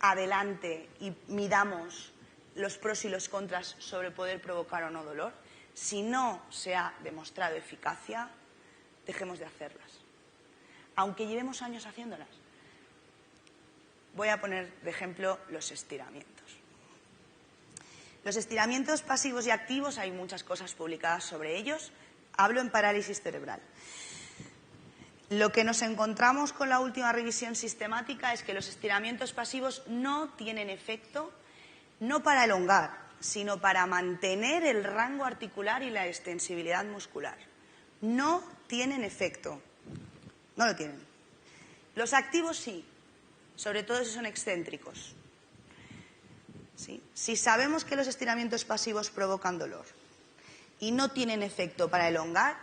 adelante y midamos los pros y los contras sobre poder provocar o no dolor. Si no se ha demostrado eficacia, dejemos de hacerlas, aunque llevemos años haciéndolas. Voy a poner de ejemplo los estiramientos. Los estiramientos pasivos y activos, hay muchas cosas publicadas sobre ellos. Hablo en parálisis cerebral. Lo que nos encontramos con la última revisión sistemática es que los estiramientos pasivos no tienen efecto, no para elongar, sino para mantener el rango articular y la extensibilidad muscular. No tienen efecto, no lo tienen. Los activos sí, sobre todo si son excéntricos. ¿Sí? Si sabemos que los estiramientos pasivos provocan dolor y no tienen efecto para elongar,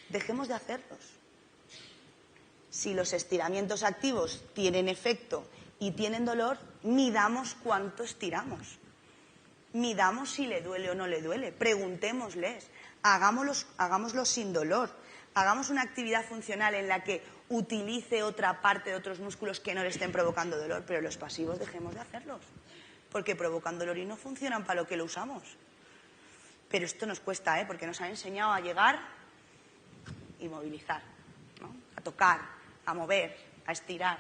dejemos de hacerlos. Si los estiramientos activos tienen efecto y tienen dolor, midamos cuánto estiramos. Midamos si le duele o no le duele. Preguntémosles. Hagámoslo sin dolor. Hagamos una actividad funcional en la que utilice otra parte de otros músculos que no le estén provocando dolor. Pero los pasivos dejemos de hacerlos. Porque provocan dolor y no funcionan para lo que lo usamos. Pero esto nos cuesta, porque nos han enseñado a llegar y movilizar, ¿no? A tocar, a mover, a estirar,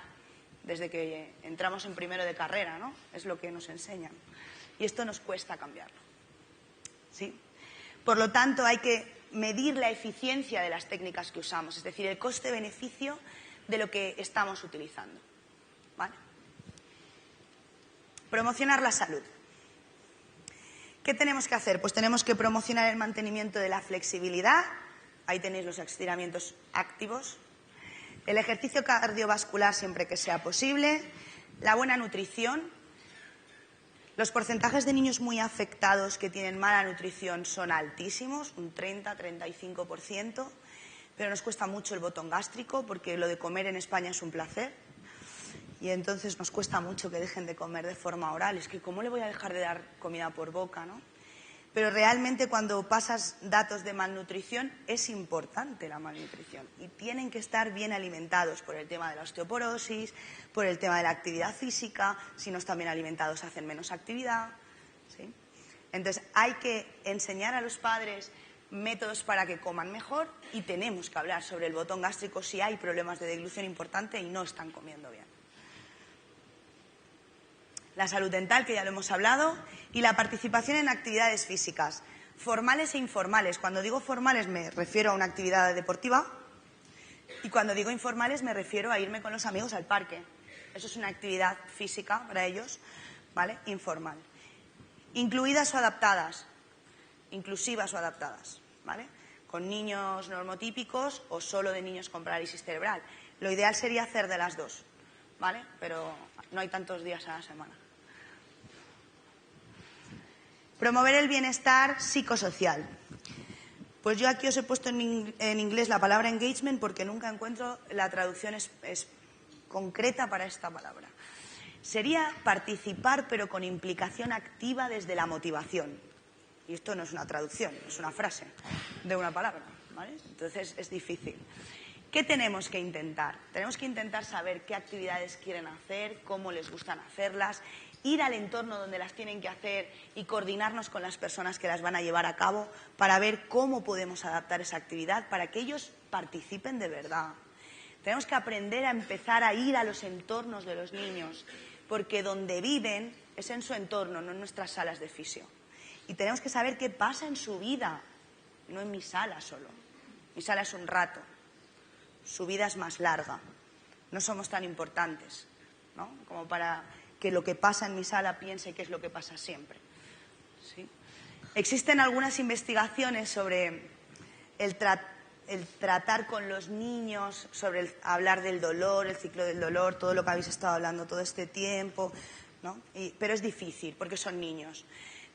desde que entramos en primero de carrera, ¿no? Es lo que nos enseñan. Y esto nos cuesta cambiarlo, ¿sí? Por lo tanto, hay que medir la eficiencia de las técnicas que usamos, es decir, el coste-beneficio de lo que estamos utilizando, ¿vale? Promocionar la salud. ¿Qué tenemos que hacer? Pues tenemos que promocionar el mantenimiento de la flexibilidad. Ahí tenéis los estiramientos activos. El ejercicio cardiovascular siempre que sea posible. La buena nutrición. Los porcentajes de niños muy afectados que tienen mala nutrición son altísimos, un 30-35%, pero nos cuesta mucho el botón gástrico porque lo de comer en España es un placer y entonces nos cuesta mucho que dejen de comer de forma oral. Es que ¿cómo le voy a dejar de dar comida por boca, no? Pero realmente cuando pasas datos de malnutrición es importante la malnutrición y tienen que estar bien alimentados por el tema de la osteoporosis, por el tema de la actividad física. Si no están bien alimentados hacen menos actividad, ¿sí? Entonces hay que enseñar a los padres métodos para que coman mejor y tenemos que hablar sobre el botón gástrico si hay problemas de deglución importante y no están comiendo bien. La salud dental, que ya lo hemos hablado, y la participación en actividades físicas, formales e informales. Cuando digo formales me refiero a una actividad deportiva y cuando digo informales me refiero a irme con los amigos al parque. Eso es una actividad física para ellos, ¿vale? Informal. Incluidas o adaptadas, inclusivas o adaptadas, ¿vale? Con niños normotípicos o solo de niños con parálisis cerebral. Lo ideal sería hacer de las dos, ¿vale? Pero no hay tantos días a la semana. Promover el bienestar psicosocial. Pues yo aquí os he puesto en inglés la palabra engagement porque nunca encuentro la traducción es concreta para esta palabra. Sería participar pero con implicación activa desde la motivación. Y esto no es una traducción, es una frase de una palabra, ¿vale? Entonces es difícil. ¿Qué tenemos que intentar? Tenemos que intentar saber qué actividades quieren hacer, cómo les gustan hacerlas ir al entorno donde las tienen que hacer y coordinarnos con las personas que las van a llevar a cabo para ver cómo podemos adaptar esa actividad para que ellos participen de verdad. Tenemos que aprender a empezar a ir a los entornos de los niños, porque donde viven es en su entorno, no en nuestras salas de fisio. Y tenemos que saber qué pasa en su vida, no en mi sala solo. Mi sala es un rato, su vida es más larga. No somos tan importantes, ¿no?, como para que lo que pasa en mi sala piense que es lo que pasa siempre. ¿Sí? Existen algunas investigaciones sobre el tratar con los niños, sobre hablar del dolor, el ciclo del dolor, todo lo que habéis estado hablando todo este tiempo, ¿no? Pero es difícil porque son niños.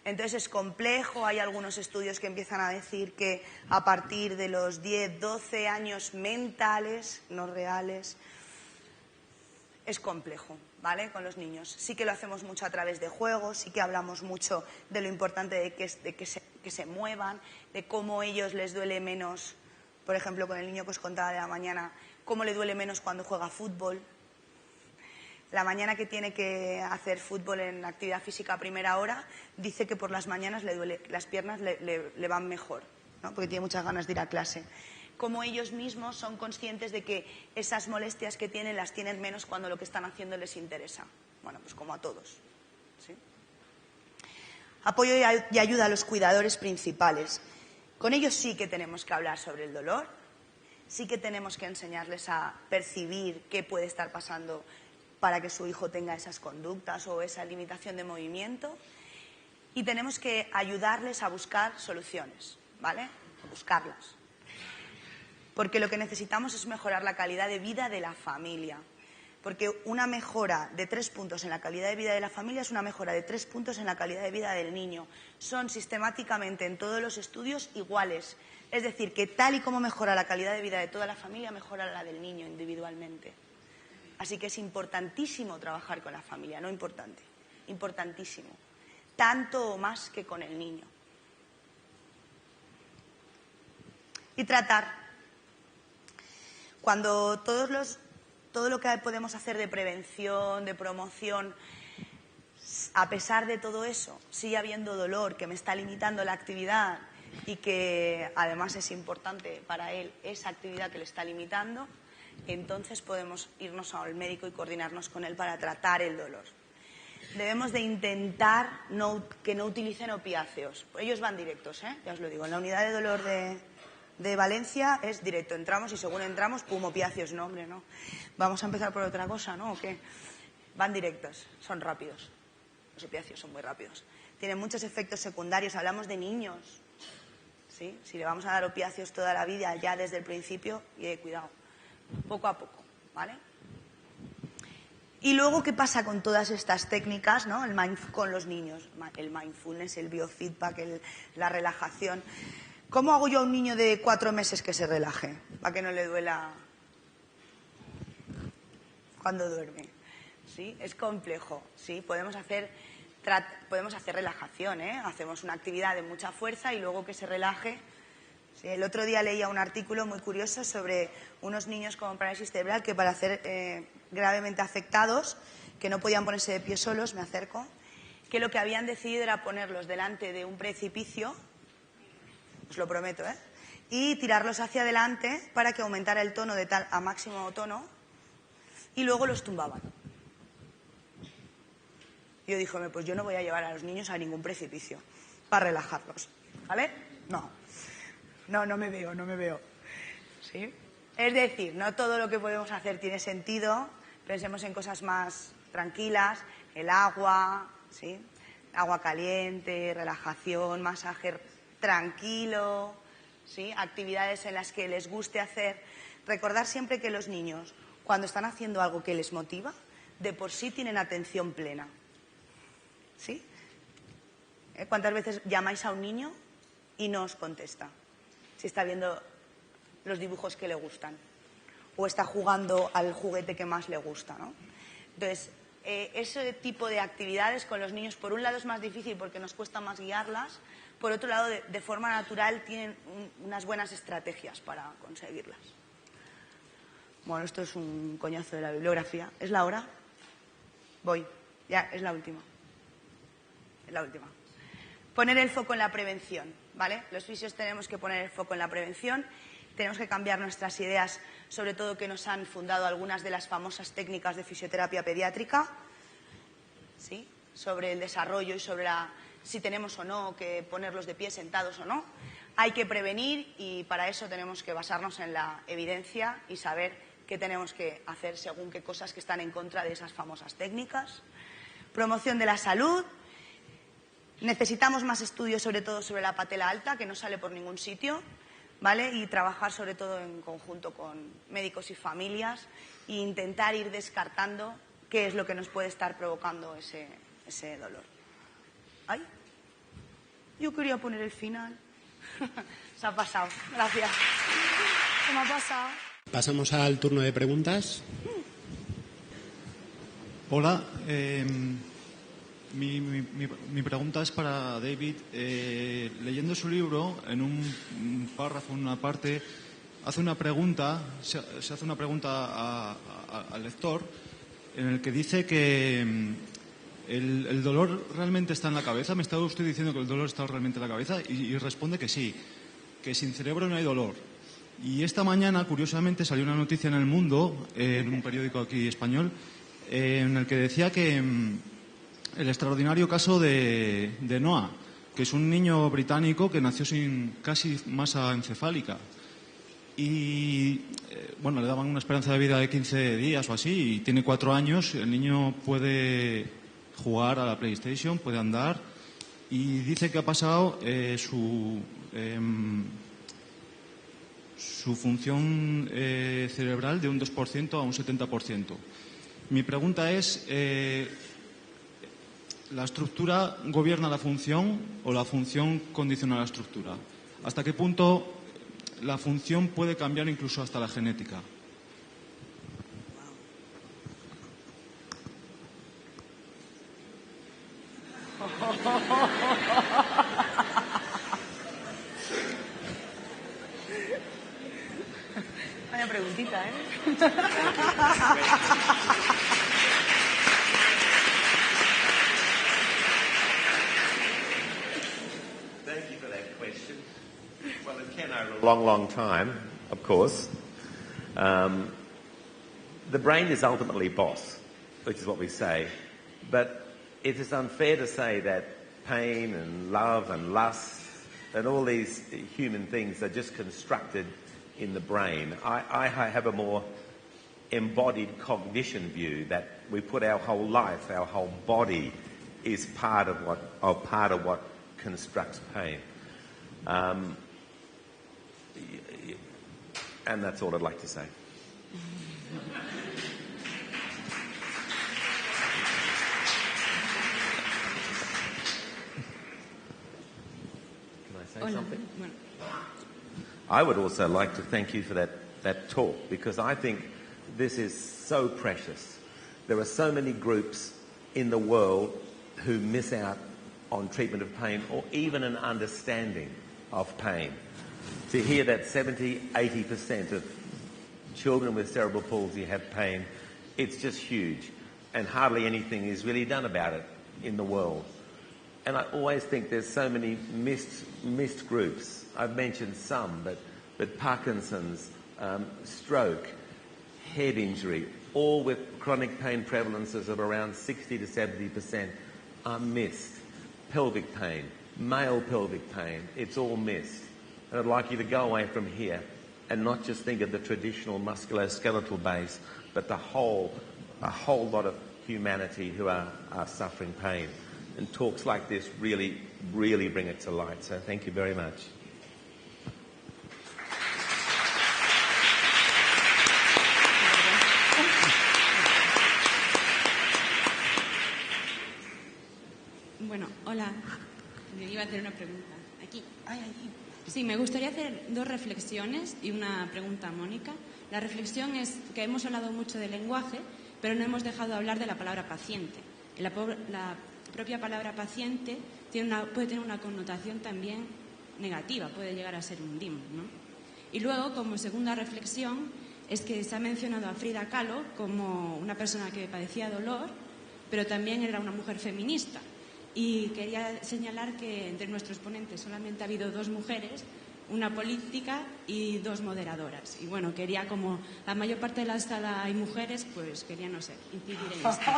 Entonces es complejo, hay algunos estudios que empiezan a decir que a partir de los 10, 12 años mentales, no reales, es complejo, ¿vale?, con los niños. Sí que lo hacemos mucho a través de juegos, sí que hablamos mucho de lo importante de que se muevan, de cómo ellos les duele menos, por ejemplo, con el niño que os contaba de la mañana, cómo le duele menos cuando juega fútbol. La mañana que tiene que hacer fútbol en actividad física a primera hora, dice que por las mañanas le duele, las piernas le van mejor, ¿no?, porque tiene muchas ganas de ir a clase. Cómo ellos mismos son conscientes de que esas molestias que tienen las tienen menos cuando lo que están haciendo les interesa. Bueno, pues como a todos, ¿sí? Apoyo y ayuda a los cuidadores principales. Con ellos sí que tenemos que hablar sobre el dolor, sí que tenemos que enseñarles a percibir qué puede estar pasando para que su hijo tenga esas conductas o esa limitación de movimiento, y tenemos que ayudarles a buscar soluciones, ¿vale?, a buscarlas. Porque lo que necesitamos es mejorar la calidad de vida de la familia. Porque una mejora de 3 puntos en la calidad de vida de la familia es una mejora de 3 puntos en la calidad de vida del niño. Son sistemáticamente en todos los estudios iguales. Es decir, que tal y como mejora la calidad de vida de toda la familia, mejora la del niño individualmente. Así que es importantísimo trabajar con la familia, no importante, importantísimo. Tanto o más que con el niño. Y tratar. Cuando todo lo que podemos hacer de prevención, de promoción, a pesar de todo eso, sigue habiendo dolor que me está limitando la actividad y que además es importante para él esa actividad que le está limitando, entonces podemos irnos al médico y coordinarnos con él para tratar el dolor. Debemos de intentar que no utilicen opiáceos. Ellos van directos, ya os lo digo. En la unidad de dolor de Valencia es directo. Entramos y según entramos, pum, opiáceos. No, hombre, no. Vamos a empezar por otra cosa, ¿no? ¿O qué? Van directos, son rápidos. Los opiáceos son muy rápidos. Tienen muchos efectos secundarios. Hablamos de niños, ¿sí? Si le vamos a dar opiáceos toda la vida, ya desde el principio, cuidado. Poco a poco, ¿vale? Y luego, ¿qué pasa con todas estas técnicas, ¿no? Con los niños, el mindfulness, el biofeedback, la relajación. ¿Cómo hago yo a un niño de 4 meses que se relaje? Para que no le duela cuando duerme. ¿Sí? Es complejo, ¿sí? Podemos hacer relajación, ¿eh? Hacemos una actividad de mucha fuerza y luego que se relaje. ¿Sí? El otro día leía un artículo muy curioso sobre unos niños con parálisis cerebral que para ser gravemente afectados, que no podían ponerse de pie solos, me acerco, que lo que habían decidido era ponerlos delante de un precipicio, os lo prometo, y tirarlos hacia adelante para que aumentara el tono de tal a máximo tono y luego los tumbaban. Yo dije, pues yo no voy a llevar a los niños a ningún precipicio para relajarlos, ¿vale? No me veo. ¿Sí? Es decir, no todo lo que podemos hacer tiene sentido. Pensemos en cosas más tranquilas, el agua, ¿sí? Agua caliente, relajación, masaje tranquilo, ¿sí? Actividades en las que les guste hacer. Recordar siempre que los niños, cuando están haciendo algo que les motiva, de por sí tienen atención plena. ¿Sí? ¿Cuántas veces llamáis a un niño y no os contesta? Si está viendo los dibujos que le gustan o está jugando al juguete que más le gusta, ¿no? Entonces, ese tipo de actividades con los niños, por un lado es más difícil porque nos cuesta más guiarlas, por otro lado, de forma natural, tienen unas buenas estrategias para conseguirlas. Bueno, esto es un coñazo de la bibliografía. ¿Es la hora? Voy. Ya, es la última. es la última. Poner el foco en la prevención, ¿vale? Los fisios tenemos que poner el foco en la prevención, tenemos que cambiar nuestras ideas, sobre todo que nos han fundado algunas de las famosas técnicas de fisioterapia pediátrica, ¿sí? Sobre el desarrollo y sobre si tenemos o no que ponerlos de pie, sentados o no. Hay que prevenir y para eso tenemos que basarnos en la evidencia y saber qué tenemos que hacer según qué cosas que están en contra de esas famosas técnicas. Promoción de la salud. Necesitamos más estudios, sobre todo sobre la patela alta, que no sale por ningún sitio, ¿vale? Y trabajar sobre todo en conjunto con médicos y familias e intentar ir descartando qué es lo que nos puede estar provocando ese dolor. ¡Ay! Yo quería poner el final. Se ha pasado. Gracias. Se me ha pasado.
Pasamos al turno de preguntas.
Hola. Mi pregunta es para David. Leyendo su libro, en un párrafo, en una parte, hace una pregunta, se hace una pregunta al lector en el que dice que el dolor realmente está en la cabeza. Me está usted diciendo que el dolor está realmente en la cabeza y responde que sí, que sin cerebro no hay dolor. Y esta mañana, curiosamente, salió una noticia en El Mundo, en un periódico aquí español, en el que decía que el extraordinario caso de Noah, que es un niño británico que nació sin casi masa encefálica. Y, bueno, le daban una esperanza de vida de 15 días o así, y tiene 4 años. El niño puede jugar a la PlayStation, puede andar, y dice que ha pasado su función cerebral de un 2% a un 70%. Mi pregunta es, ¿la estructura gobierna la función o la función condiciona la estructura? ¿Hasta qué punto la función puede cambiar incluso hasta la genética?
Vaya preguntita, ¿eh?
Thank you for that question. Well, it can over a long, long time, of course. The brain is ultimately boss, which is what we say. But it is unfair to say that pain and love and lust and all these human things are just constructed in the brain. I have a more embodied cognition view that we put our whole life, our whole body is part of what constructs pain. And that's all I'd like to say. Can I say something? I would also like to thank you for that talk, because I think this is so precious. There are so many groups in the world who miss out on treatment of pain or even an understanding of pain. To hear that 70-80% of children with cerebral palsy have pain, it's just huge. And hardly anything is really done about it in the world. And I always think there's so many missed groups. I've mentioned some, but Parkinson's, stroke, head injury, all with chronic pain prevalences of around 60 to 70% are missed. Pelvic pain, male pelvic pain, it's all missed. And I'd like you to go away from here and not just think of the traditional musculoskeletal base, but a whole lot of humanity who are suffering pain. And talks like this really, really bring it to light. So thank you very much.
Bueno, hola. Me iba a hacer una pregunta. Aquí. Sí, me gustaría hacer 2 reflexiones y una pregunta a Mónica. La reflexión es que hemos hablado mucho del lenguaje, pero no hemos dejado de hablar de la palabra paciente. La propia palabra paciente puede tener una connotación también negativa, puede llegar a ser un DIM, ¿no? Y luego, como segunda reflexión, es que se ha mencionado a Frida Kahlo como una persona que padecía dolor, pero también era una mujer feminista. Y quería señalar que entre nuestros ponentes solamente ha habido 2 mujeres, una política y 2 moderadoras. Y bueno, quería, como la mayor parte de la sala hay mujeres, pues quería, no sé, incidir en esto.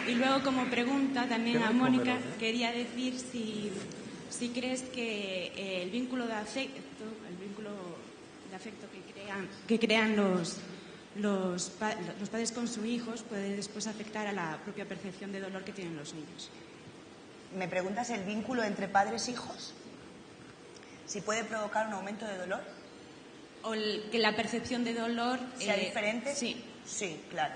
Y luego, como pregunta también a Mónica, quería decir si crees que el vínculo de afecto que crean los padres con sus hijos puede después afectar a la propia percepción de dolor que tienen los niños.
¿Me preguntas el vínculo entre padres e hijos? ¿Si puede provocar un aumento de dolor?
¿O que la percepción de dolor
sea diferente?
Sí.
Sí, claro.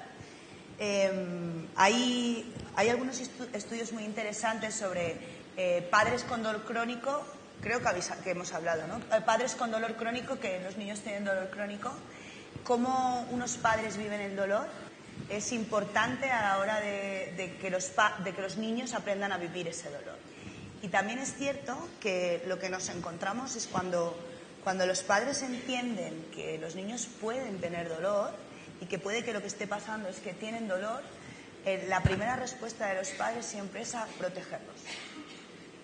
Hay algunos estudios muy interesantes sobre padres con dolor crónico, creo que hemos hablado, ¿no? Padres con dolor crónico, que los niños tienen dolor crónico, cómo unos padres viven el dolor es importante a la hora de que los niños aprendan a vivir ese dolor. Y también es cierto que lo que nos encontramos es cuando los padres entienden que los niños pueden tener dolor y que puede que lo que esté pasando es que tienen dolor, la primera respuesta de los padres siempre es a protegerlos.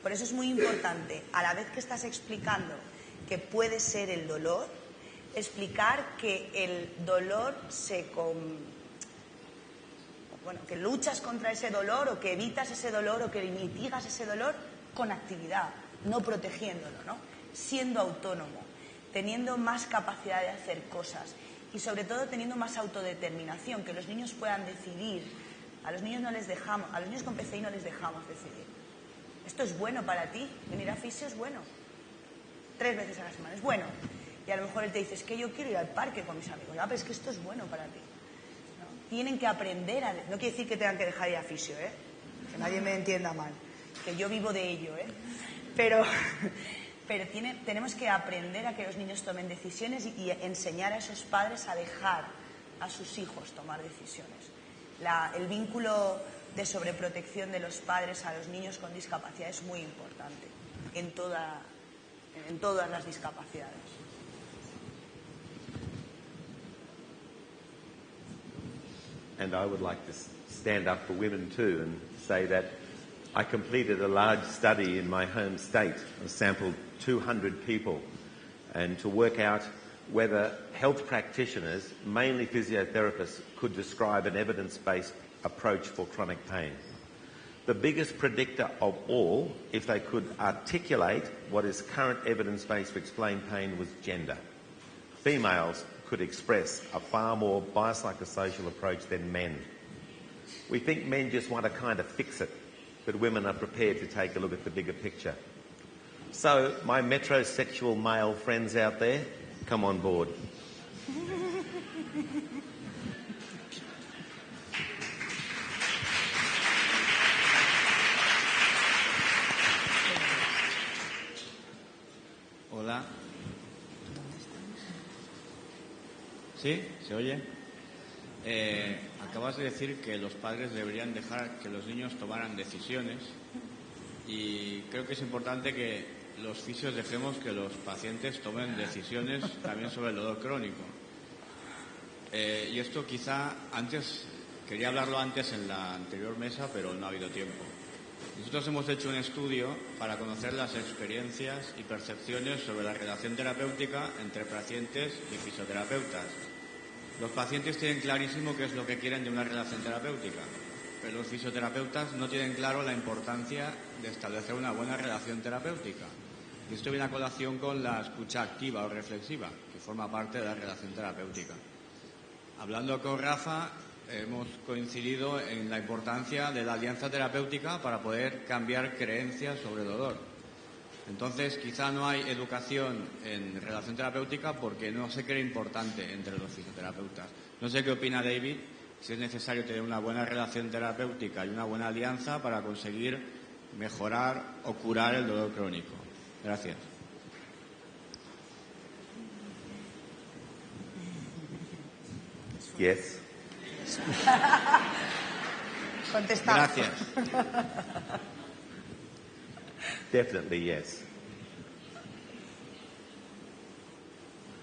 Por eso es muy importante, a la vez que estás explicando que puede ser el dolor, explicar que el dolor que luchas contra ese dolor o que evitas ese dolor o que mitigas ese dolor con actividad, no protegiéndolo, ¿no? Siendo autónomo, teniendo más capacidad de hacer cosas y sobre todo teniendo más autodeterminación, que los niños puedan decidir. A los niños con PCI no les dejamos decidir. Esto es bueno para ti, venir a fisio es bueno. 3 veces a la semana es bueno. Y a lo mejor él te dice, es que yo quiero ir al parque con mis amigos. Ah, pero es que esto es bueno para ti. ¿No? Tienen que aprender no quiere decir que tengan que dejar de ir a fisio, ¿eh? Que nadie me entienda mal. Que yo vivo de ello, ¿eh? Pero tenemos que aprender a que los niños tomen decisiones y enseñar a esos padres a dejar a sus hijos tomar decisiones. El vínculo de sobreprotección de los padres a los niños con discapacidad es muy importante en todas las discapacidades.
And I would like to stand up for women too and say that I completed a large study in my home state. I sampled 200 people and to work out whether health practitioners, mainly physiotherapists, could describe an evidence-based approach for chronic pain. The biggest predictor of all, if they could articulate what is current evidence-based for explained pain, was gender. Females could express a far more biopsychosocial approach than men. We think men just want to kind of fix it, but women are prepared to take a look at the bigger picture. So, my metrosexual male friends out there, come on board.
Hola. ¿Sí? ¿Se oye? Acabas de decir que los padres deberían dejar que los niños tomaran decisiones y creo que es importante que los fisios dejemos que los pacientes tomen decisiones también sobre el dolor crónico. Y esto quizá quería hablarlo antes en la anterior mesa, pero no ha habido tiempo. Nosotros hemos hecho un estudio para conocer las experiencias y percepciones sobre la relación terapéutica entre pacientes y fisioterapeutas. Los pacientes tienen clarísimo qué es lo que quieren de una relación terapéutica, pero los fisioterapeutas no tienen claro la importancia de establecer una buena relación terapéutica. Y esto viene a colación con la escucha activa o reflexiva, que forma parte de la relación terapéutica. Hablando con Rafa, hemos coincidido en la importancia de la alianza terapéutica para poder cambiar creencias sobre el dolor. Entonces, quizá no hay educación en relación terapéutica porque no se cree importante entre los fisioterapeutas. No sé qué opina David, si es necesario tener una buena relación terapéutica y una buena alianza para conseguir mejorar o curar el dolor crónico. Gracias.
Yes.
Contestamos.
Gracias.
Definitely yes.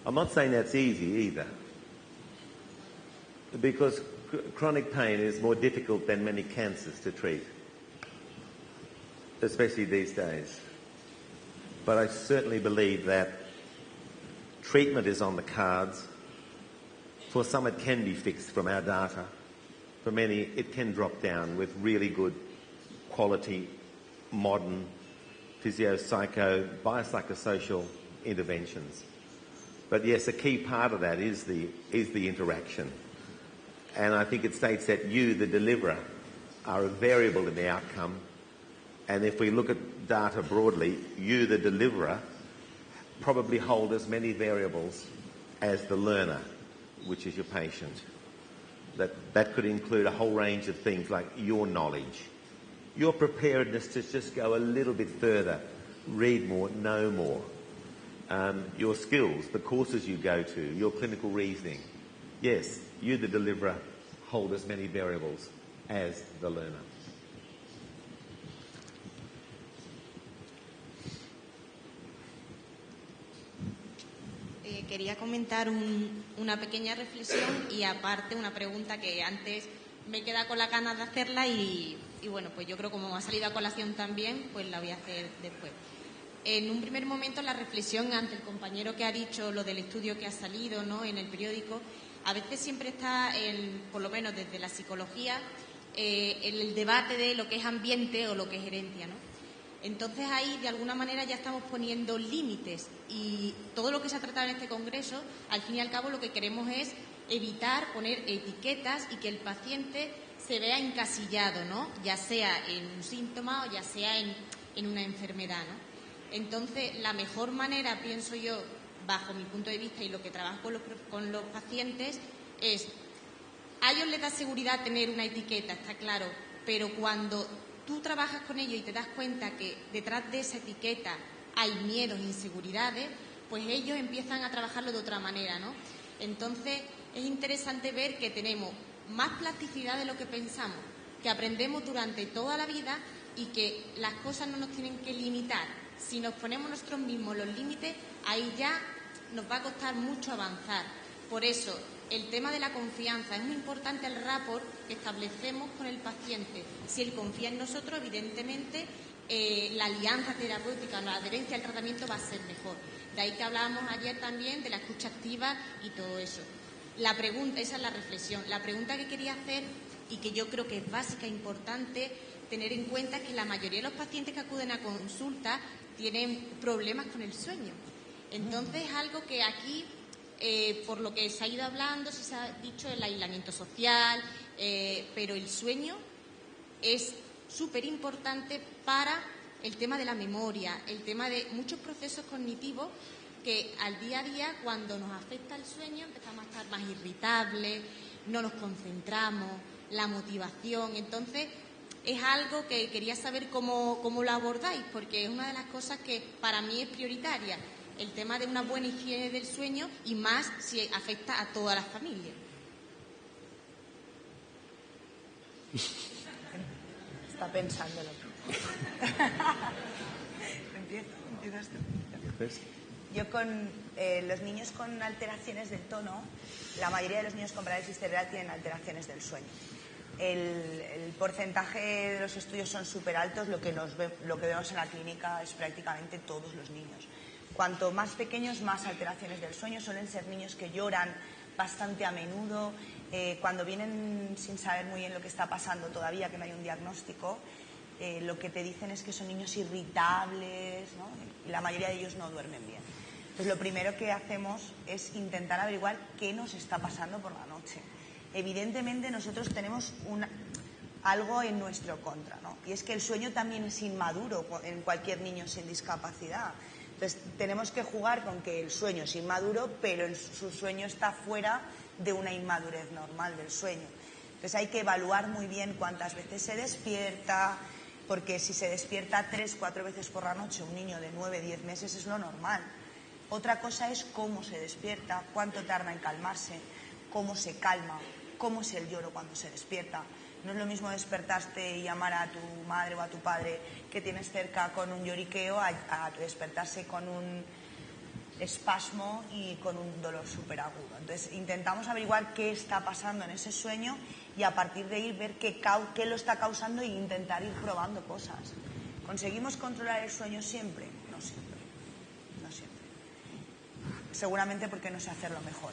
I'm not saying that's easy either, because chronic pain is more difficult than many cancers to treat, especially these days. But I certainly believe that treatment is on the cards. For some it can be fixed from our data. For many it can drop down with really good quality, modern biopsychosocial interventions. But yes, a key part of that is the interaction. And I think it states that you, the deliverer, are a variable in the outcome. And if we look at data broadly, you, the deliverer, probably hold as many variables as the learner, which is your patient. That could include a whole range of things like your knowledge, your preparedness to just go a little bit further, read more, know more, your skills, the courses you go to, your clinical reasoning. Yes, you, the deliverer, hold as many variables as the learner.
Quería comentar una pequeña reflexión y aparte una pregunta que antes me queda con la ganas de hacerla y bueno, pues yo creo que como ha salido a colación también, pues la voy a hacer después. En un primer momento la reflexión ante el compañero que ha dicho lo del estudio que ha salido, ¿no?, en el periódico, a veces siempre está, por lo menos desde la psicología, el debate de lo que es ambiente o lo que es herencia, ¿no? Entonces ahí de alguna manera ya estamos poniendo límites y todo lo que se ha tratado en este congreso, al fin y al cabo lo que queremos es evitar poner etiquetas y que el paciente se vea encasillado, ¿no?, ya sea en un síntoma o ya sea en una enfermedad, ¿no? Entonces la mejor manera, pienso yo, bajo mi punto de vista y lo que trabajo con los pacientes es, a ellos les da seguridad tener una etiqueta, está claro, pero cuando tú trabajas con ellos y te das cuenta que detrás de esa etiqueta hay miedos e inseguridades, pues ellos empiezan a trabajarlo de otra manera, ¿no? Entonces es interesante ver que tenemos más plasticidad de lo que pensamos, que aprendemos durante toda la vida y que las cosas no nos tienen que limitar. Si nos ponemos nosotros mismos los límites, ahí ya nos va a costar mucho avanzar. Por eso, el tema de la confianza es muy importante, el rapport que establecemos con el paciente. Si él confía en nosotros, evidentemente, la alianza terapéutica, la adherencia al tratamiento va a ser mejor. De ahí que hablábamos ayer también de la escucha activa y todo eso. La pregunta, esa es la reflexión. La pregunta que quería hacer, y que yo creo que es básica e importante tener en cuenta, es que la mayoría de los pacientes que acuden a consulta tienen problemas con el sueño. Entonces, algo que aquí, por lo que se ha ido hablando, se ha dicho el aislamiento social, pero el sueño es súper importante para el tema de la memoria, el tema de muchos procesos cognitivos que al día a día, cuando nos afecta el sueño, empezamos a estar más irritables, no nos concentramos, la motivación. Entonces, es algo que quería saber cómo lo abordáis, porque es una de las cosas que para mí es prioritaria, el tema de una buena higiene del sueño y más si afecta a toda la familia.
Está pensándolo. ¿Empiezas tú? Yo con los niños con alteraciones del tono, la mayoría de los niños con parálisis cerebral tienen alteraciones del sueño. El porcentaje de los estudios son súper altos, lo que vemos en la clínica es prácticamente todos los niños. Cuanto más pequeños, más alteraciones del sueño. Suelen ser niños que lloran bastante a menudo. Cuando vienen sin saber muy bien lo que está pasando todavía, que no hay un diagnóstico, lo que te dicen es que son niños irritables, ¿no? Y la mayoría de ellos no duermen bien. Entonces, lo primero que hacemos es intentar averiguar qué nos está pasando por la noche. Evidentemente, nosotros tenemos algo en nuestro contra, ¿no? Y es que el sueño también es inmaduro en cualquier niño sin discapacidad. Entonces, tenemos que jugar con que el sueño es inmaduro, pero su sueño está fuera de una inmadurez normal del sueño. Entonces, hay que evaluar muy bien cuántas veces se despierta, porque si se despierta 3 o 4 veces por la noche un niño de 9 o 10 meses es lo normal. Otra cosa es cómo se despierta, cuánto tarda en calmarse, cómo se calma, cómo es el lloro cuando se despierta. No es lo mismo despertarte y llamar a tu madre o a tu padre que tienes cerca con un lloriqueo a despertarse con espasmo y con un dolor súper agudo. Entonces intentamos averiguar qué está pasando en ese sueño y a partir de ahí ver qué lo está causando e intentar ir probando cosas. ¿Conseguimos controlar el sueño siempre? No siempre. No siempre. Seguramente porque no sé hacerlo mejor.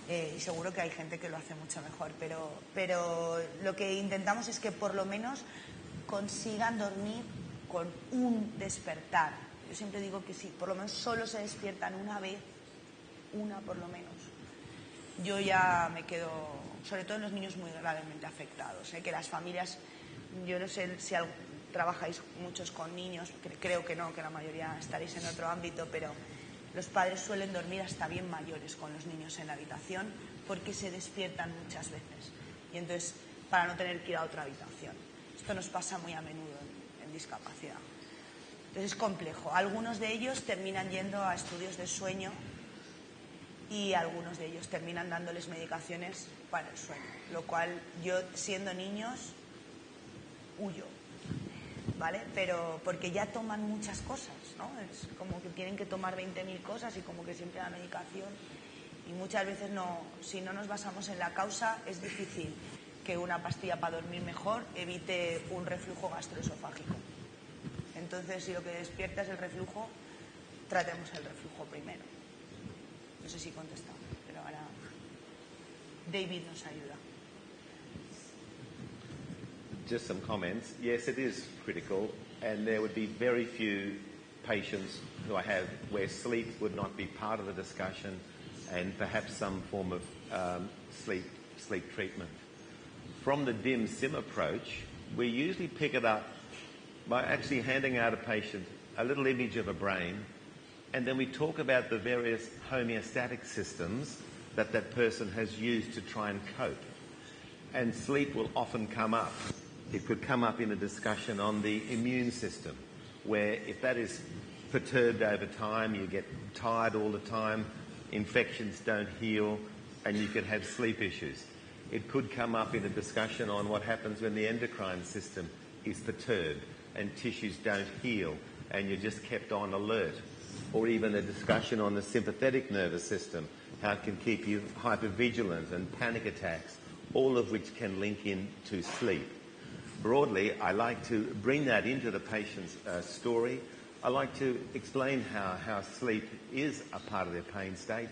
Y seguro que hay gente que lo hace mucho mejor, pero lo que intentamos es que por lo menos consigan dormir con un despertar. Yo siempre digo que si por lo menos solo se despiertan una vez, una por lo menos, yo ya me quedo, sobre todo en los niños muy gravemente afectados, que las familias, yo no sé si trabajáis muchos con niños, creo que no, que la mayoría estaréis en otro ámbito, pero los padres suelen dormir hasta bien mayores con los niños en la habitación porque se despiertan muchas veces. Y entonces, para no tener que ir a otra habitación. Esto nos pasa muy a menudo en discapacidad. Entonces es complejo. Algunos de ellos terminan yendo a estudios de sueño y algunos de ellos terminan dándoles medicaciones para el sueño. Lo cual yo, siendo niños, huyo. ¿Vale? Pero porque ya toman muchas cosas, ¿no? Es como que tienen que tomar 20.000 cosas y como que siempre la medicación. Y muchas veces no, si no nos basamos en la causa, es difícil que una pastilla para dormir mejor evite un reflujo gastroesofágico. Entonces, si lo que despierta es el reflujo, tratemos el reflujo primero. No sé si contestamos, pero ahora David nos ayuda.
Just some comments. Yes, it is critical, and there would be very few patients who I have where sleep would not be part of the discussion, and perhaps some form of sleep treatment. From the dim-sim approach, we usually pick it up by actually handing out a patient a little image of a brain, and then we talk about the various homeostatic systems that that person has used to try and cope. And sleep will often come up. It could come up in a discussion on the immune system, where if that is perturbed over time, you get tired all the time, infections don't heal, and you could have sleep issues. It could come up in a discussion on what happens when the endocrine system is perturbed and tissues don't heal, and you're just kept on alert. Or even a discussion on the sympathetic nervous system, how it can keep you hypervigilant and panic attacks, all of which can link into sleep. Broadly, I like to bring that into the patient's story. I like to explain how sleep is a part of their pain state,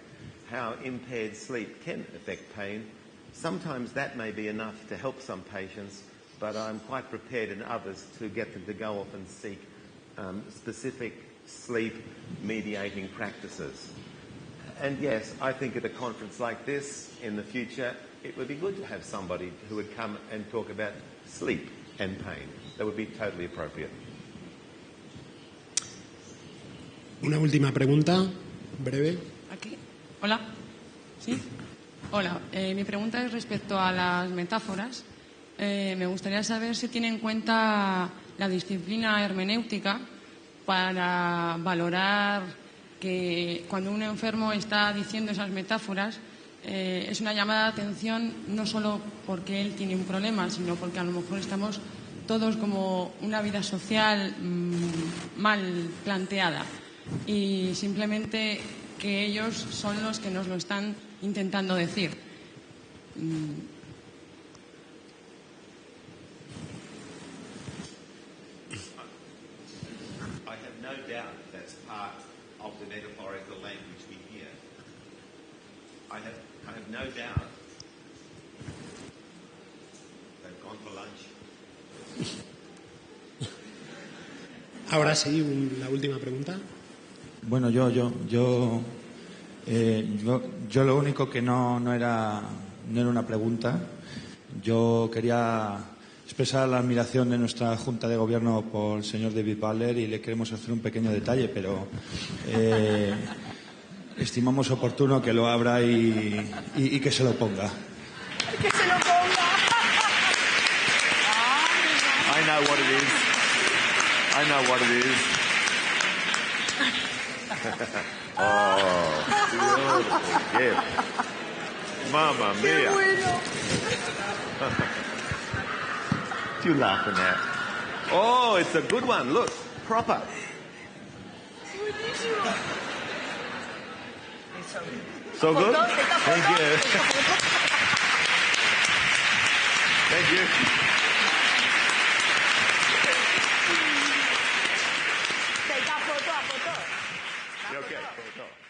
how impaired sleep can affect pain. Sometimes that may be enough to help some patients, but I'm quite prepared in others to get them to go off and seek specific sleep-mediating practices. And yes, I think at a conference like this in the future, it would be good to have somebody who would come and talk about sleep and pain. That would be totally appropriate.
Una última pregunta, breve.
Aquí. Hola. ¿Sí? Hola. Mi pregunta es respecto a las metáforas. Me gustaría saber si tiene en cuenta la disciplina hermenéutica para valorar que cuando un enfermo está diciendo esas metáforas es una llamada de atención no solo porque él tiene un problema, sino porque a lo mejor estamos todos como una vida social mal planteada y simplemente que ellos son los que nos lo están intentando decir.
I have no doubt that's part of the metaphorical language we hear. I have no doubt they've gone for lunch.
Ahora sí, la última pregunta.
Bueno, yo lo único que no era una pregunta. Yo quería expresar la admiración de nuestra Junta de Gobierno por el señor David Butler y le queremos hacer un pequeño detalle, pero estimamos oportuno que lo abra y que se lo ponga.
¡Que se lo ponga!
I know what it is. I know what it is. Oh, beautiful gift. Mamma mia.
¡Qué bueno!
What are you laughing at? Oh, it's a good one. Look, proper.
Buenísimo.
So good?
Foto,
Thank you. Thank you.
Take a photo, a photo.
Okay, photo.